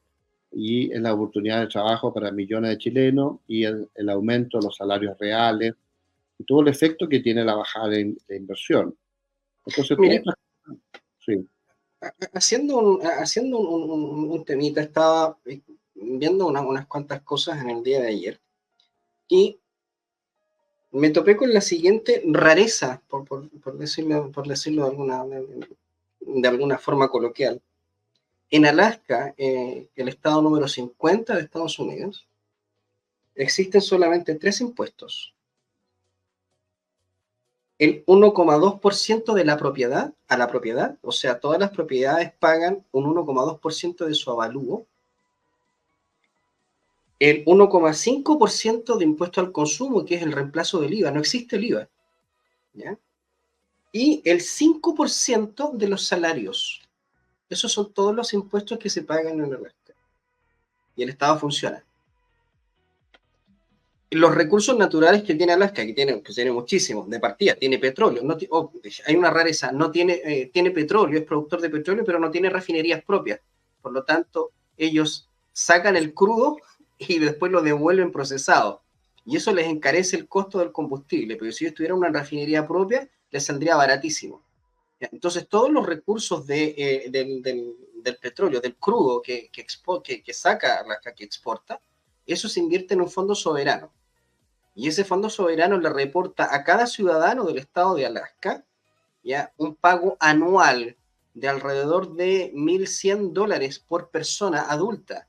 y en la oportunidad de trabajo para millones de chilenos y el aumento de los salarios reales y todo el efecto que tiene la bajada de inversión. Entonces, Mire, sí. haciendo un temita, estaba viendo unas cuantas cosas en el día de ayer y me topé con la siguiente rareza, por decirlo de alguna forma coloquial. En Alaska, el estado número 50 de Estados Unidos, existen solamente 3 impuestos. El 1,2% de la propiedad, a la propiedad, o sea, todas las propiedades pagan un 1,2% de su avalúo. El 1,5% de impuesto al consumo, que es el reemplazo del IVA, no existe el IVA, ¿ya? Y el 5% de los salarios. Esos son todos los impuestos que se pagan en Alaska. Y el Estado funciona. Los recursos naturales que tiene Alaska, que tiene muchísimos, de partida, tiene petróleo, no hay una rareza, no tiene, tiene petróleo, es productor de petróleo, pero no tiene refinerías propias. Por lo tanto, ellos sacan el crudo y después lo devuelven procesado. Y eso les encarece el costo del combustible, pero si ellos tuvieran una refinería propia, les saldría baratísimo. Entonces, todos los recursos del petróleo, del crudo que saca Alaska, que exporta, eso se invierte en un fondo soberano. Y ese fondo soberano le reporta a cada ciudadano del estado de Alaska, ¿ya?, un pago anual de alrededor de $1,100 por persona adulta.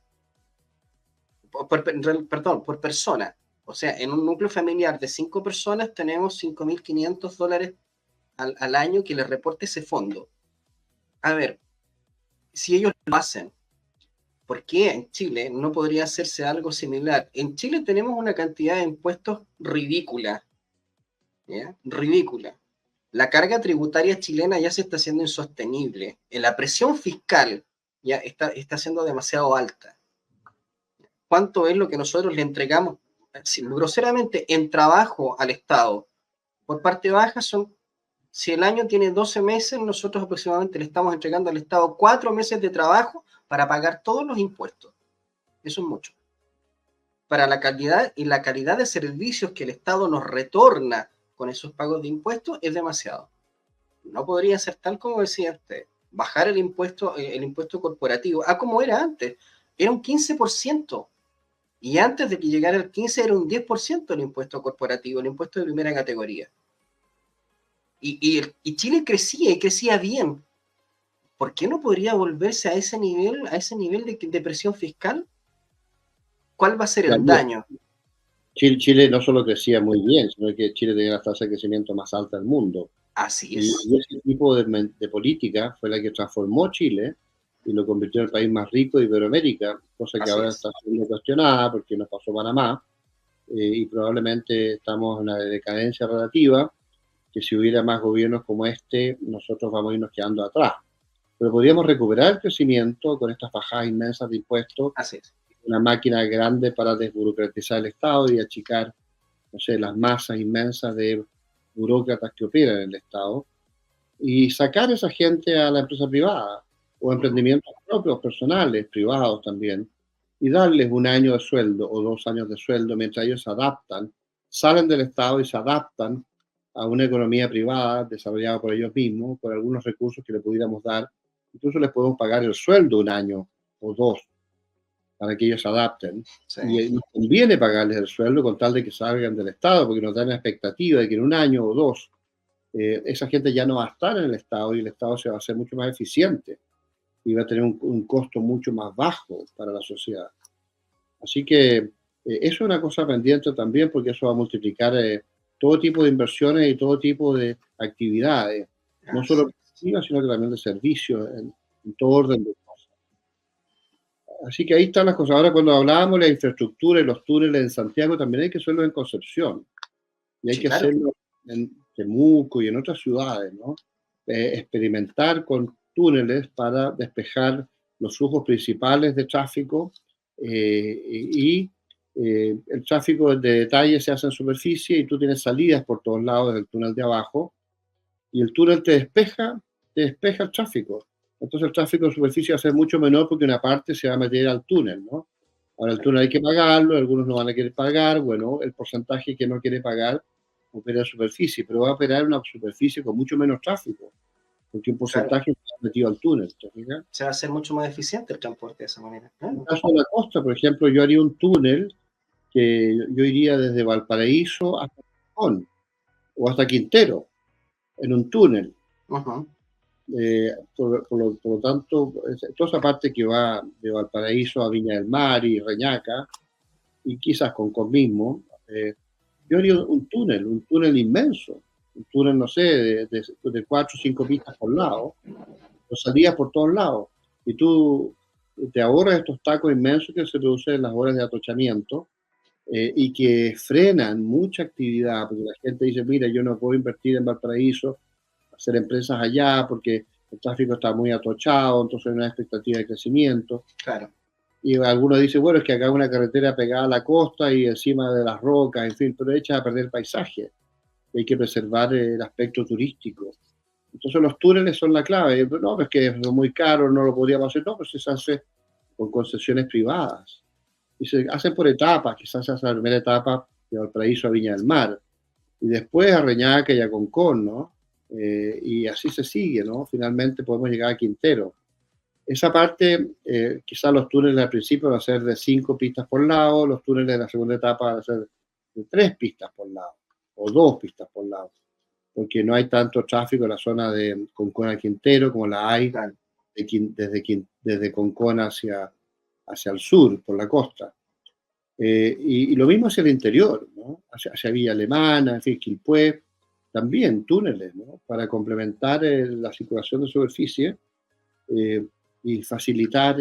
Perdón, por persona. O sea, en un núcleo familiar de 5 personas tenemos $5,500 al año que les reporte ese fondo. A ver, si ellos lo hacen, ¿por qué en Chile no podría hacerse algo similar? En Chile tenemos una cantidad de impuestos ridícula, ¿ya? Ridícula. La carga tributaria chilena ya se está haciendo insostenible. La presión fiscal ya está siendo demasiado alta. ¿Cuánto es lo que nosotros le entregamos, groseramente, en trabajo al Estado? Por parte baja son, si el año tiene 12 meses, nosotros aproximadamente le estamos entregando al Estado 4 meses de trabajo para pagar todos los impuestos. Eso es mucho. Para la calidad y la calidad de servicios que el Estado nos retorna con esos pagos de impuestos es demasiado. No podría ser tal como decía usted, bajar el impuesto corporativo a como era antes. Era un 15%. Y antes de que llegara el 15 era un 10% el impuesto corporativo, el impuesto de primera categoría. Y Chile crecía y crecía bien. ¿Por qué no podría volverse a ese nivel de presión fiscal? ¿Cuál va a ser el daño? Chile no solo crecía muy bien, sino que Chile tenía la tasa de crecimiento más alta del mundo. Así Y es. ese tipo de política fue la que transformó Chile y lo convirtió en el país más rico de Iberoamérica, cosa que Así ahora es. está siendo cuestionada porque nos pasó Panamá, y probablemente estamos en una decadencia relativa, que si hubiera más gobiernos como este, nosotros vamos a irnos quedando atrás. Pero podríamos recuperar el crecimiento con estas bajadas inmensas de impuestos, Así es. una máquina grande para desburocratizar el Estado y achicar, no sé, las masas inmensas de burócratas que operan en el Estado y sacar a esa gente a la empresa privada. o emprendimientos propios, personales, privados también, y darles un año de sueldo o 2 años de sueldo mientras ellos se adaptan, salen del Estado y se adaptan a una economía privada desarrollada por ellos mismos, por algunos recursos que le pudiéramos dar. Incluso les podemos pagar el sueldo un año o dos para que ellos se adapten. Sí. Y nos conviene pagarles el sueldo con tal de que salgan del Estado, porque nos dan la expectativa de que en un año o dos esa gente ya no va a estar en el Estado y el Estado se va a hacer mucho más eficiente y va a tener un costo mucho más bajo para la sociedad. Así que eso es una cosa pendiente también, porque eso va a multiplicar todo tipo de inversiones y todo tipo de actividades, no solo productivas, sino que también de servicios, en todo orden de cosas. Así que ahí están las cosas. Ahora, cuando hablábamos de la infraestructura y los túneles en Santiago, también hay que hacerlo en Concepción. Y hay Sí, que claro. hacerlo en Temuco y en otras ciudades, ¿no? Experimentar con túneles para despejar los flujos principales de tráfico y el tráfico de detalle se hace en superficie y tú tienes salidas por todos lados del túnel de abajo y el túnel te despeja el tráfico. Entonces el tráfico en superficie va a ser mucho menor porque una parte se va a meter al túnel, ¿no? Ahora el túnel hay que pagarlo, algunos no van a querer pagar, bueno, el porcentaje que no quiere pagar opera en superficie, pero va a operar en una superficie con mucho menos tráfico, porque un porcentaje está metido al túnel. Se va a hacer mucho más eficiente el transporte de esa manera. En el caso de la costa, por ejemplo, yo haría un túnel que yo iría desde Valparaíso hasta Concón o hasta Quintero, en un túnel. Por lo tanto, toda esa parte que va de Valparaíso a Viña del Mar y Reñaca, y quizás Concón mismo, yo haría un túnel inmenso, un túnel, no sé, de 4 o 5 pistas por lado, lo salías por todos lados, y tú te ahorras estos tacos inmensos que se producen en las horas de atochamiento, y que frenan mucha actividad, porque la gente dice, mira, yo no puedo invertir en Valparaíso, hacer empresas allá, porque el tráfico está muy atochado, entonces no hay expectativa de crecimiento. Claro. Y algunos dicen, bueno, es que acá hay una carretera pegada a la costa y encima de las rocas, en fin, pero echa a perder el paisaje. Hay que preservar el aspecto turístico. Entonces los túneles son la clave. No, es que es muy caro, no lo podríamos hacer. No, pues se hace con concesiones privadas. Y se hacen por etapas, quizás se hace la primera etapa de Valparaíso a Viña del Mar, y después a Reñaca y a Concón, ¿no? Y así se sigue, ¿no? Finalmente podemos llegar a Quintero. Esa parte, quizás los túneles al principio van a ser de 5 pistas por lado, los túneles de la segunda etapa van a ser de 3 pistas por lado, o 2 pistas por lado, porque no hay tanto tráfico en la zona de Concón a Quintero como la hay Claro. desde Concón hacia el sur, por la costa. Y lo mismo hacia el interior, ¿no? Hacia Villa Alemana, en fin, Quilpué, también túneles, ¿no? Para complementar la circulación de superficie y facilitar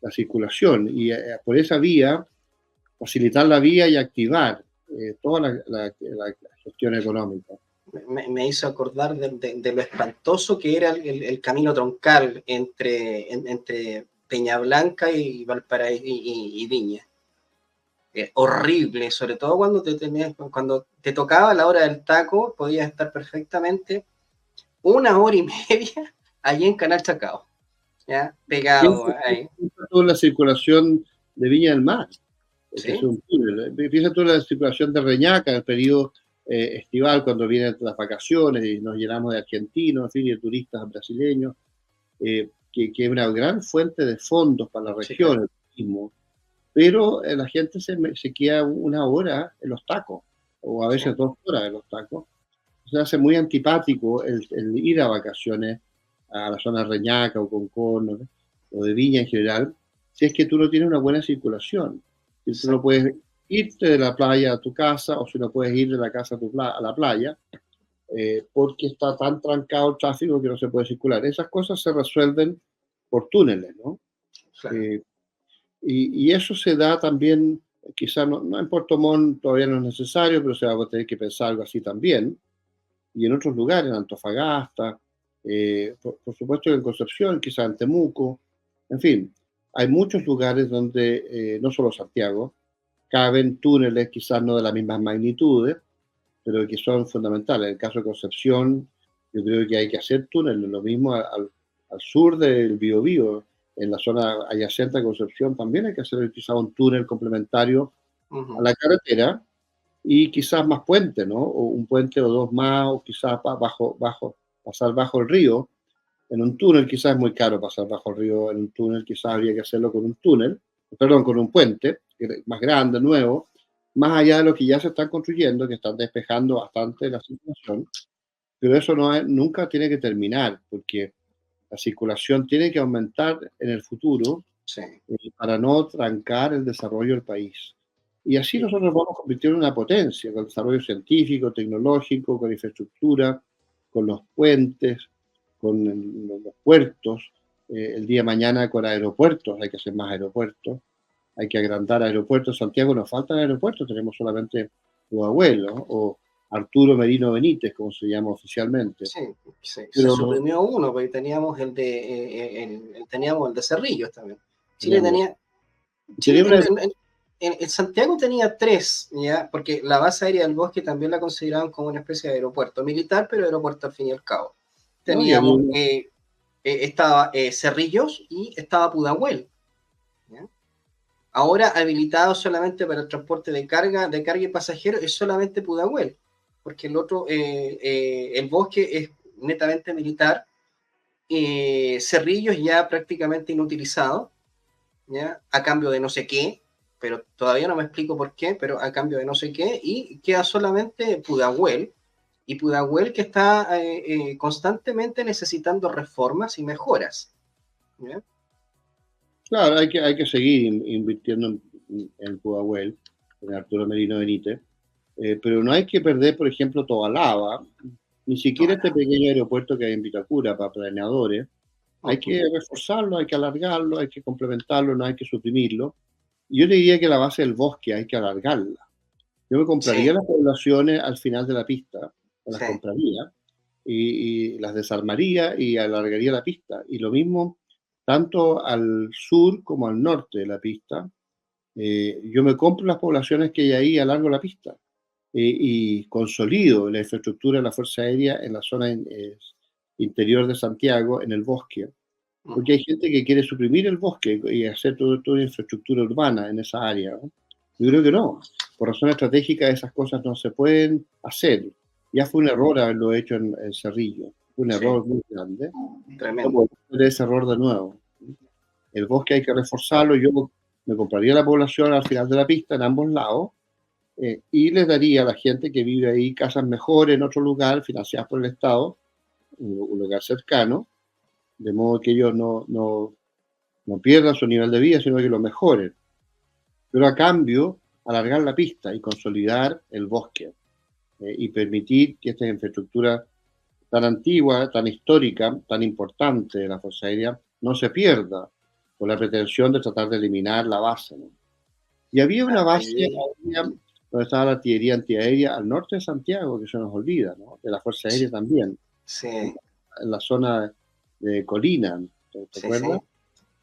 la circulación. Y por esa vía, facilitar la vía y activar toda la gestión económica. Me hizo acordar de lo espantoso que era el camino troncal entre Peña Blanca y Valparaíso y Viña. Horrible, sobre todo cuando te tocaba la hora del taco, podías estar perfectamente 1 hora y media allí en Canal Chacao, ¿ya? Pegado ahí. Toda la circulación de Viña del Mar, ¿Sí? que es un túnel. Piensa toda la circulación de Reñaca en el periodo estival, cuando vienen las vacaciones y nos llenamos de argentinos, en fin, y de turistas brasileños, que es una gran fuente de fondos para la región, sí, el turismo. Pero la gente se queda 1 hora en los tacos, o a veces 2 horas en los tacos. Se hace muy antipático el ir a vacaciones a la zona de Reñaca o Concón, ¿no? O de Viña en general, si es que tú no tienes una buena circulación. Si tú no puedes irte de la playa a tu casa, o si no puedes ir de la casa a la playa, porque está tan trancado el tráfico que no se puede circular. Esas cosas se resuelven por túneles, ¿no? Claro. Y eso se da también, quizás no en Puerto Montt todavía no es necesario, pero se va a tener que pensar algo así también. Y en otros lugares, en Antofagasta, por supuesto en Concepción, quizás en Temuco, en fin, hay muchos lugares donde, no solo Santiago, caben túneles, quizás no de las mismas magnitudes, pero que son fundamentales. En el caso de Concepción, yo creo que hay que hacer túneles, lo mismo a al sur del Biobío, en la zona adyacente a Concepción, también hay que hacer quizás un túnel complementario a la carretera y quizás más puente, ¿no? O un puente o dos más, o quizás pasar bajo el río en un túnel. Quizás es muy caro pasar bajo el río en un túnel, quizás habría que hacerlo con un túnel, perdón, con un puente más grande, nuevo, más allá de lo que ya se están construyendo, que están despejando bastante la situación, pero eso nunca tiene que terminar, porque la circulación tiene que aumentar en el futuro Sí. para no trancar el desarrollo del país. Y así nosotros vamos convirtiendo en una potencia, con desarrollo científico, tecnológico, con infraestructura, con los puentes, con los puertos. El día de mañana con aeropuertos, hay que hacer más aeropuertos, hay que agrandar aeropuertos. Santiago nos faltan aeropuertos, tenemos solamente Pudahuel, ¿no? O Arturo Merino Benítez, como se llama oficialmente. Sí, sí. Se Pero suprimió uno, porque teníamos teníamos el de Cerrillos también. Chile tenía, Chile, una, en Santiago tenía tres, ¿ya? Porque la base aérea del Bosque también la consideraban como una especie de aeropuerto militar, pero aeropuerto al fin y al cabo. ¿no? Y había Teníamos, estaba Cerrillos y estaba Pudahuel, ¿ya? Ahora habilitado solamente para el transporte de carga y pasajeros es solamente Pudahuel, porque el otro, el Bosque es netamente militar, Cerrillos ya prácticamente inutilizado, ¿ya? A cambio de no sé qué, pero todavía no me explico por qué, pero a cambio de no sé qué, y queda solamente Pudahuel, y Pudahuel que está constantemente necesitando reformas y mejoras, ¿ya? Claro, hay que seguir invirtiendo en Pudahuel, en Arturo Merino Benítez, pero no hay que perder, por ejemplo, Tobalaba, ni siquiera este pequeño aeropuerto que hay en Vitacura para planeadores. Hay que reforzarlo, hay que alargarlo, hay que complementarlo, no hay que suprimirlo. Y yo diría que la base del Bosque hay que alargarla. Yo me compraría Sí, las poblaciones al final de la pista, las sí. compraría y las desarmaría y alargaría la pista. Y lo mismo tanto al sur como al norte de la pista. Yo me compro las poblaciones que hay ahí y alargo la pista. Y consolido la infraestructura de la Fuerza Aérea en la zona interior de Santiago, en el bosque. Porque hay gente que quiere suprimir el bosque y hacer toda infraestructura urbana en esa área, ¿no? Yo creo que no. Por razones estratégicas esas cosas no se pueden hacer. Ya fue un error haberlo hecho en Cerrillo. Fue un Sí, error muy grande. No tremendo. podemos hacer ese error de nuevo. El bosque hay que reforzarlo. Yo me compraría la población al final de la pista en ambos lados y les daría a la gente que vive ahí casas mejores en otro lugar, financiadas por el Estado, un lugar cercano, de modo que ellos no pierdan su nivel de vida, sino que lo mejoren. Pero a cambio, alargar la pista y consolidar el bosque y permitir que esta infraestructura tan antigua, tan histórica, tan importante de la Fuerza Aérea no se pierda con la pretensión de tratar de eliminar la base, ¿no? Y había una base Ahí, aérea donde estaba la artillería antiaérea al norte de Santiago, que se nos olvida, ¿no? De la Fuerza Aérea también, sí, en la zona de Colina, ¿te sí, sí, acuerdas?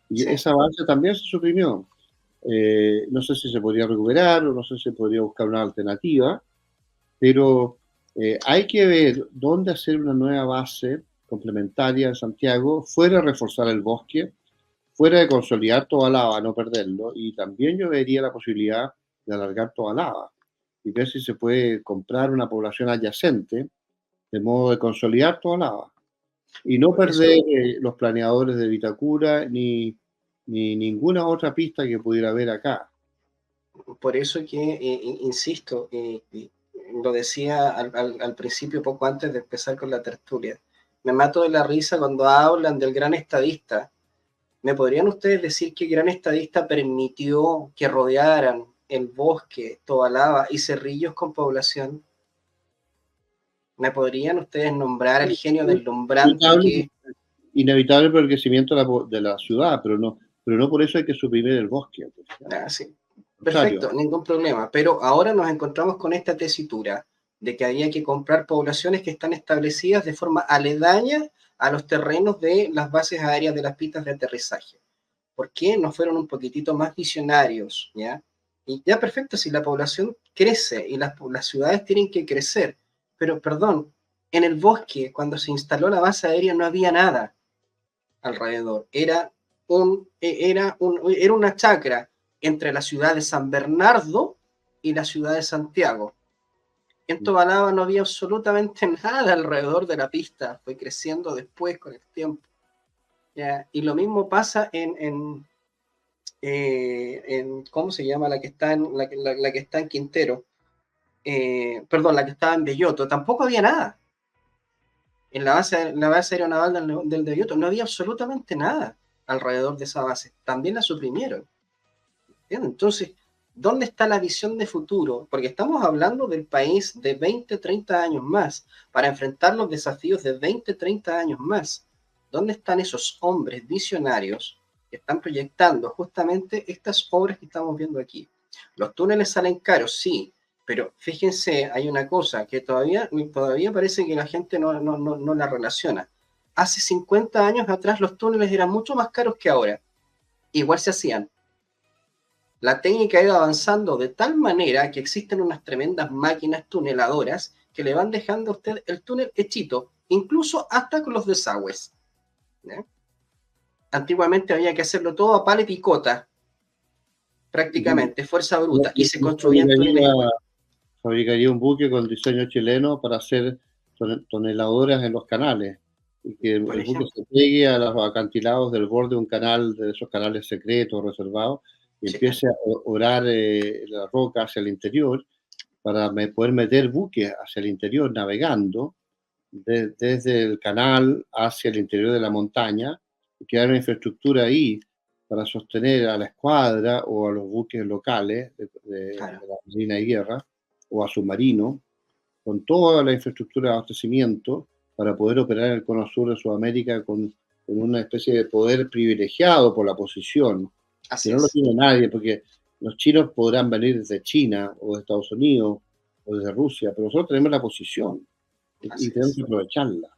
Y sí. esa base también se suprimió. No sé si se podría recuperar o no sé si se podría buscar una alternativa, pero hay que ver dónde hacer una nueva base complementaria en Santiago, fuera de reforzar el bosque, fuera de consolidar toda lava, no perderlo, y también yo vería la posibilidad de alargar toda lava y ver si se puede comprar una población adyacente de modo de consolidar toda lava y no Por eso, perder los planeadores de Vitacura ni ninguna otra pista que pudiera haber acá. por eso que, insisto, lo decía al principio, poco antes de empezar con la tertulia, me mato de la risa cuando hablan del gran estadista. ¿Me podrían ustedes decir qué gran estadista permitió que rodearan el bosque, Tobalaba y Cerrillos con población? ¿Me podrían ustedes nombrar el genio deslumbrante Inevitable, que... inevitable por el crecimiento de la ciudad, pero no por eso hay que suprimir el bosque. Pues, Ah, sí. al contrario. Perfecto, ningún problema. Pero ahora nos encontramos con esta tesitura de que había que comprar poblaciones que están establecidas de forma aledaña a los terrenos de las bases aéreas de las pistas de aterrizaje. ¿Por qué no fueron un poquitito más visionarios? ¿Ya? Y ya perfecto, si la población crece y las ciudades tienen que crecer, pero perdón, en el bosque, cuando se instaló la base aérea, no había nada. alrededor. Era una chacra entre la ciudad de San Bernardo y la ciudad de Santiago. En Tobalaba no había absolutamente nada alrededor de la pista, fue creciendo después con el tiempo. ¿Ya? Y lo mismo pasa ¿cómo se llama? La que está en Quintero. Perdón, la que estaba en Belloto. Tampoco había nada. En la base aeronaval del Belloto no había absolutamente nada alrededor de esa base. También la suprimieron. ¿Entiendes? Entonces, ¿dónde está la visión de futuro? Porque estamos hablando del país de 20, 30 años más, para enfrentar los desafíos de 20, 30 años más. ¿Dónde están esos hombres visionarios que están proyectando justamente estas obras que estamos viendo aquí? Los túneles salen caros, sí, pero fíjense, hay una cosa que todavía parece que la gente no la relaciona. Hace 50 años atrás los túneles eran mucho más caros que ahora. Igual se hacían. La técnica ha ido avanzando de tal manera que existen unas tremendas máquinas tuneladoras que le van dejando a usted el túnel hechito, incluso hasta con los desagües. ¿Ya? Antiguamente había que hacerlo todo a pala y picota, prácticamente, fuerza bruta, y se construían túneles igual. Fabricaría un buque con diseño chileno para hacer toneladoras en los canales y que el buque se pegue a los acantilados del borde de un canal, de esos canales secretos, reservados, y empiece a orar la roca hacia el interior para poder meter buques hacia el interior navegando desde el canal hacia el interior de la montaña y crear una infraestructura ahí para sostener a la escuadra o a los buques locales de la Marina de Guerra o a submarinos, con toda la infraestructura de abastecimiento para poder operar en el cono sur de Sudamérica con una especie de poder privilegiado por la posición, que no lo tiene nadie, porque los chinos podrán venir desde China o de Estados Unidos o desde Rusia, pero nosotros tenemos la posición y tenemos que aprovecharla.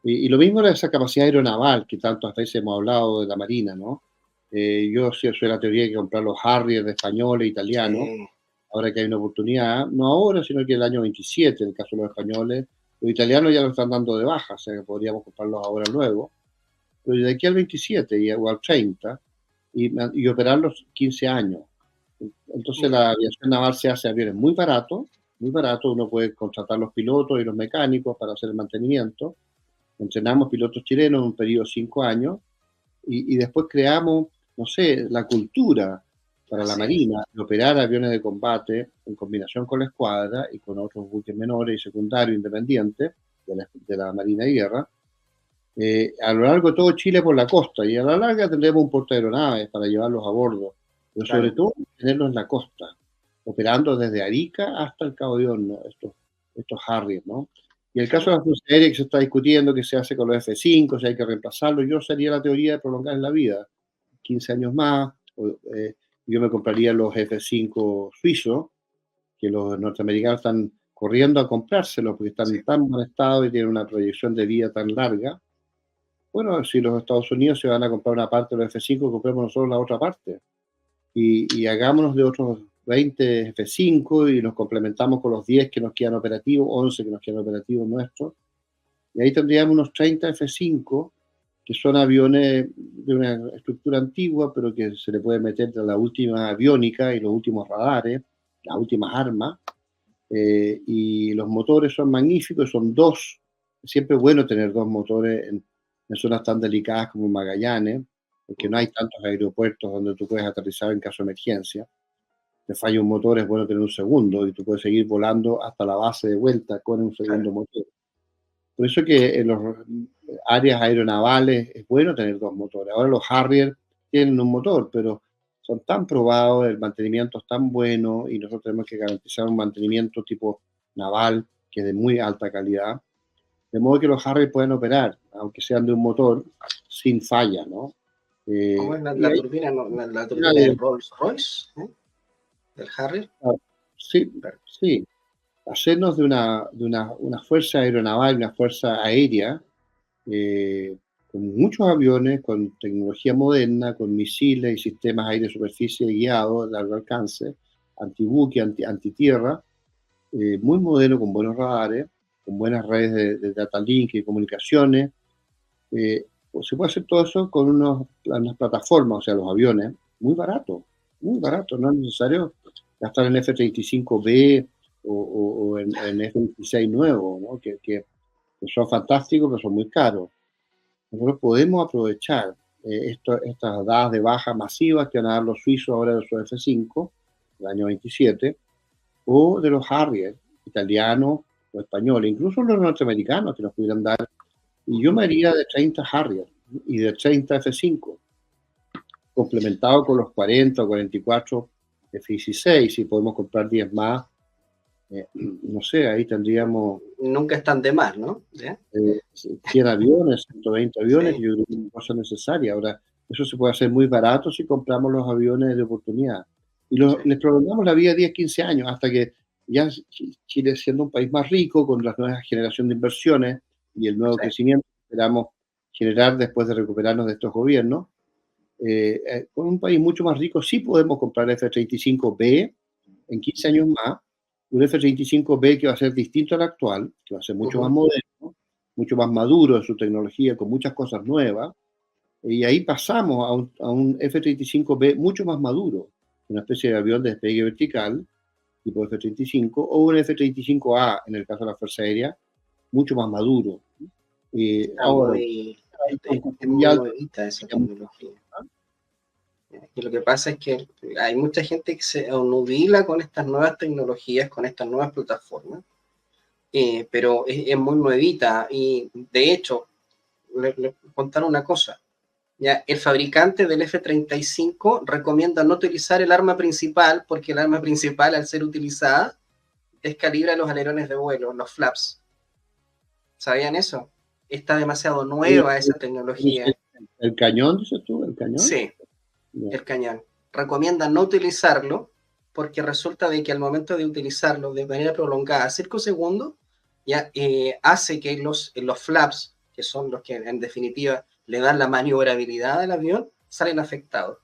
Y lo mismo de esa capacidad aeronaval que tantas veces hemos hablado de la Marina, ¿no? Yo soy de la teoría de que comprar los Harrier de españoles e italianos, ahora que hay una oportunidad, no ahora, sino que el año 27, en el caso de los españoles. Los italianos ya lo están dando de baja, o sea que podríamos comprarlos ahora luego, pero de aquí al 27 o al 30 y operarlos 15 años. Entonces la aviación naval se hace aviones muy baratos, uno puede contratar los pilotos y los mecánicos para hacer el mantenimiento. Entrenamos pilotos chilenos en un periodo de 5 años y después creamos, no sé, la cultura para la Marina de operar aviones de combate en combinación con la escuadra y con otros buques menores y secundarios independientes de la Marina de Guerra, a lo largo de todo Chile por la costa, y a la larga tendremos un portaaeronaves para llevarlos a bordo, pero sobre todo tenerlos en la costa, operando desde Arica hasta el Cabo de Horno, estos Harriers, ¿no? Y el caso de la Fuerza Aérea que se está discutiendo qué se hace con los F-5, si hay que reemplazarlos, yo sería la teoría de prolongar la vida, 15 años más, yo me compraría los F-5 suizos, que los norteamericanos están corriendo a comprárselos porque están en tan buen estado y tienen una proyección de vida tan larga. Bueno, si los Estados Unidos se van a comprar una parte de los F-5, compremos nosotros la otra parte. Y hagámonos de otros 20 F-5 y nos complementamos con los 10 que nos quedan operativos, 11 que nos quedan operativos nuestros. Y ahí tendríamos unos 30 F-5, que son aviones de una estructura antigua, pero que se le puede meter la última aviónica y los últimos radares, las últimas armas. Y los motores son magníficos, son dos. Siempre es bueno tener dos motores en zonas tan delicadas como Magallanes, porque no hay tantos aeropuertos donde tú puedes aterrizar en caso de emergencia. Te falla un motor, es bueno tener un segundo y tú puedes seguir volando hasta la base de vuelta con un segundo motor. Por eso que en las áreas aeronavales es bueno tener dos motores. Ahora los Harrier tienen un motor, pero son tan probados, el mantenimiento es tan bueno y nosotros tenemos que garantizar un mantenimiento tipo naval que es de muy alta calidad. De modo que los Harrier pueden operar, aunque sean de un motor, sin falla, ¿no? ¿Cómo es la turbina? La turbina de Rolls Royce, del Harrier. Sí, sí. Hacernos de una fuerza aeronaval, una fuerza aérea, con muchos aviones, con tecnología moderna, con misiles y sistemas aire-superficie guiados de largo alcance, antibuque, antitierra, muy moderno, con buenos radares, con buenas redes de data link y comunicaciones, pues, se puede hacer todo eso con unas plataformas, o sea, los aviones, muy barato, no es necesario gastar en F-35B o en F-16 nuevo, ¿no? Que son fantásticos, pero son muy caros. Nosotros podemos aprovechar estas dadas de baja masivas que van a dar los suizos ahora de su F-5, el año 27, o de los Harrier, italianos o españoles, incluso los norteamericanos que nos pudieran dar. Y yo me haría de 30 Harrier y de 30 F-5, complementado con los 40 o 44 F-16, si podemos comprar 10 más, no sé, ahí tendríamos Nunca están de más, ¿no? ¿Ya? 100 aviones, 120 aviones, Sí, que yo creo que es una cosa necesaria. Ahora, eso se puede hacer muy barato si compramos los aviones de oportunidad. Y sí. les prolongamos la vida 10, 15 años, hasta que ya Chile, siendo un país más rico, con la nueva generación de inversiones y el nuevo Sí. crecimiento que esperamos generar después de recuperarnos de estos gobiernos, con un país mucho más rico sí podemos comprar F-35B en 15 años más, un F-35B que va a ser distinto al actual, que va a ser mucho más moderno, mucho más maduro en su tecnología, con muchas cosas nuevas, y ahí pasamos a un F-35B mucho más maduro, una especie de avión de despegue vertical, tipo F-35, o un F-35A, en el caso de la Fuerza Aérea, mucho más maduro. Está Ahora, es muy nuevita esa tecnología. Y lo que pasa es que hay mucha gente que se obnubila con estas nuevas tecnologías, con estas nuevas plataformas, pero es muy nuevita. Y de hecho, le contar una cosa. ¿Ya? El fabricante del F-35 recomienda no utilizar el arma principal porque el arma principal, al ser utilizada, descalibra los alerones de vuelo, los flaps. ¿Sabían eso? Está demasiado nueva esa tecnología. el cañón, dices tú, el cañón. Sí, el cañón. Recomienda no utilizarlo porque resulta de que al momento de utilizarlo de manera prolongada, 5 segundos, ya hace que los flaps, que son los que en definitiva le dan la maniobrabilidad al avión, salen afectados.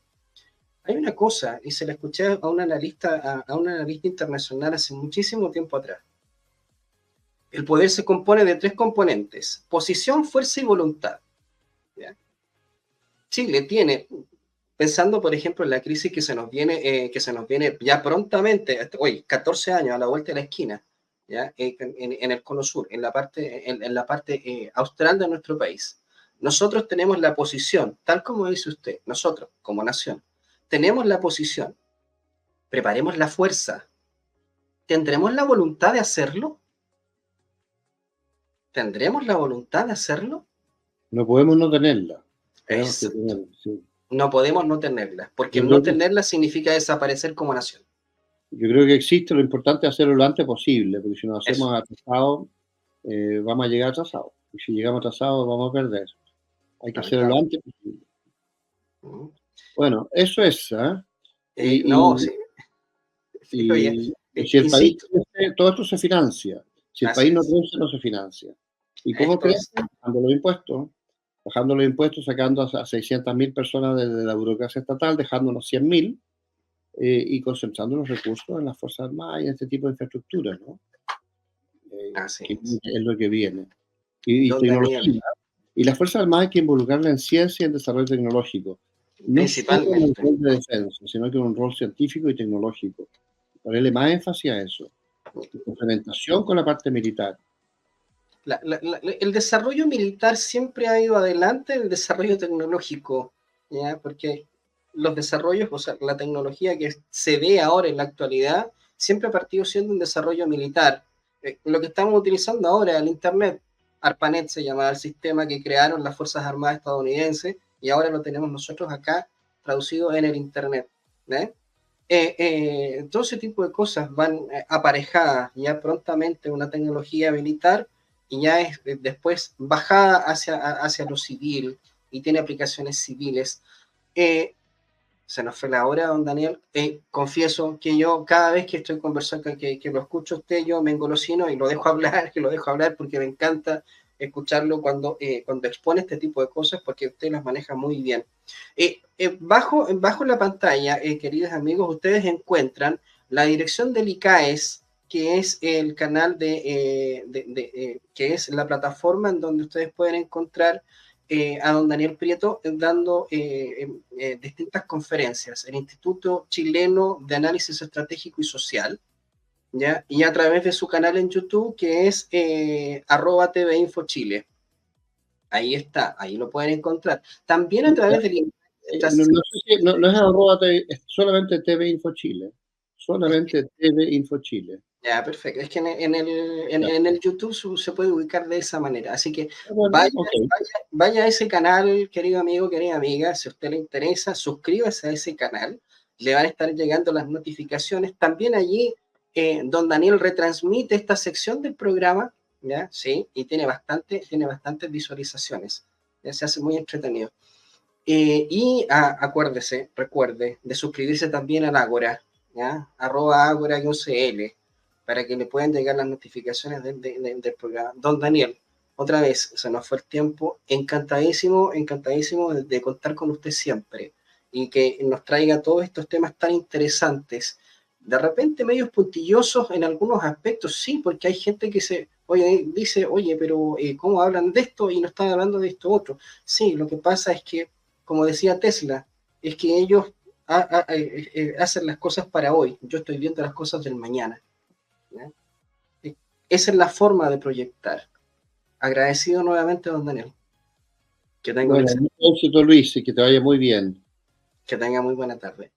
Hay una cosa, y se la escuché a un analista internacional hace muchísimo tiempo atrás. El poder se compone de 3 componentes: posición, fuerza y voluntad. ¿Ya? Chile tiene, pensando por ejemplo en la crisis que se nos viene ya prontamente, hoy 14 años a la vuelta de la esquina, ¿ya? En el cono sur, en la parte austral de nuestro país. Nosotros tenemos la posición, tal como dice usted, nosotros como nación, tenemos la posición, preparemos la fuerza, ¿tendremos la voluntad de hacerlo? ¿Tendremos la voluntad de hacerlo? No podemos no tenerla. Tenemos que Exacto. tenerla, sí. No podemos no tenerla, porque Yo el creo no que, tenerla significa desaparecer como nación. yo creo que existe, lo importante es hacerlo lo antes posible, porque si nos Eso. hacemos atrasados, vamos a llegar atrasados. Y si llegamos atrasados, vamos a perder. Hay que hacerlo lo Lamentable. antes posible. Bueno, eso es, ¿eh? No, Y, sí, sí, oye, y si el país insisto, crece, todo esto se financia. Si el así país no es. crece, no se financia. ¿Y cómo Esto crece? es, Bajando los impuestos. Bajando los impuestos, sacando a 600.000 personas de la burocracia estatal, dejándonos 100.000 y concentrando los recursos en las Fuerzas Armadas y en este tipo de infraestructuras, ¿no? así Que es. es lo que viene. Y Don Daniel, tecnología. Y las Fuerzas Armadas hay que involucrarla en ciencia y en desarrollo tecnológico. No solo en el principalmente. rol de defensa, sino que en un rol científico y tecnológico. Ponerle más énfasis a eso. Y complementación con la parte militar. El desarrollo militar siempre ha ido adelante del desarrollo tecnológico, ¿ya? Porque los desarrollos, o sea, la tecnología que se ve ahora en la actualidad, siempre ha partido siendo un desarrollo militar. Lo que estamos utilizando ahora, el Internet, ARPANET se llamaba el sistema que crearon las Fuerzas Armadas estadounidenses, y ahora lo tenemos nosotros acá traducido en el Internet. ¿Eh? Todo ese tipo de cosas van aparejadas ya prontamente una tecnología militar y ya es después bajada hacia lo civil y tiene aplicaciones civiles. Eh, Se nos fue la hora, don Daniel. Confieso que yo cada vez que estoy conversando, que lo escucho a usted, yo me engolosino y lo dejo hablar, que lo dejo hablar porque me encanta escucharlo cuando expone este tipo de cosas porque usted las maneja muy bien. Bajo la pantalla, queridos amigos, ustedes encuentran la dirección del ICAES, que es el canal que es la plataforma en donde ustedes pueden encontrar a don Daniel Prieto dando distintas conferencias, el Instituto Chileno de Análisis Estratégico y Social, ¿ya? Y a través de su canal en YouTube, que es @TV Info Chile. Ahí está, ahí lo pueden encontrar. También a través del... No es arroba, es solamente TV Info Chile. Solamente TV Info Chile. Ya, perfecto. Es que en el YouTube se puede ubicar de esa manera. Así que Bueno, vaya a ese canal, querido amigo, querida amiga. Si a usted le interesa, suscríbase a ese canal. Le van a estar llegando las notificaciones. También allí, don Daniel retransmite esta sección del programa, ¿ya? Sí, y tiene bastantes visualizaciones. Ya se hace muy entretenido. Acuérdese, recuerde, de suscribirse también al Ágora, ¿ya? @Ágora-CL, para que le puedan llegar las notificaciones del programa. Don Daniel, otra vez, se nos fue el tiempo. Encantadísimo de contar con usted siempre y que nos traiga todos estos temas tan interesantes. De repente medios puntillosos en algunos aspectos, sí, porque hay gente que dice, oye, pero ¿cómo hablan de esto y no están hablando de esto otro? Sí, lo que pasa es que, como decía Tesla, es que ellos hacen las cosas para hoy. Yo estoy viendo las cosas del mañana, ¿ya? Esa es la forma de proyectar. Agradecido nuevamente, don Daniel. Bueno, mucho éxito, Luis, y que te vaya muy bien. Que tenga muy buena tarde.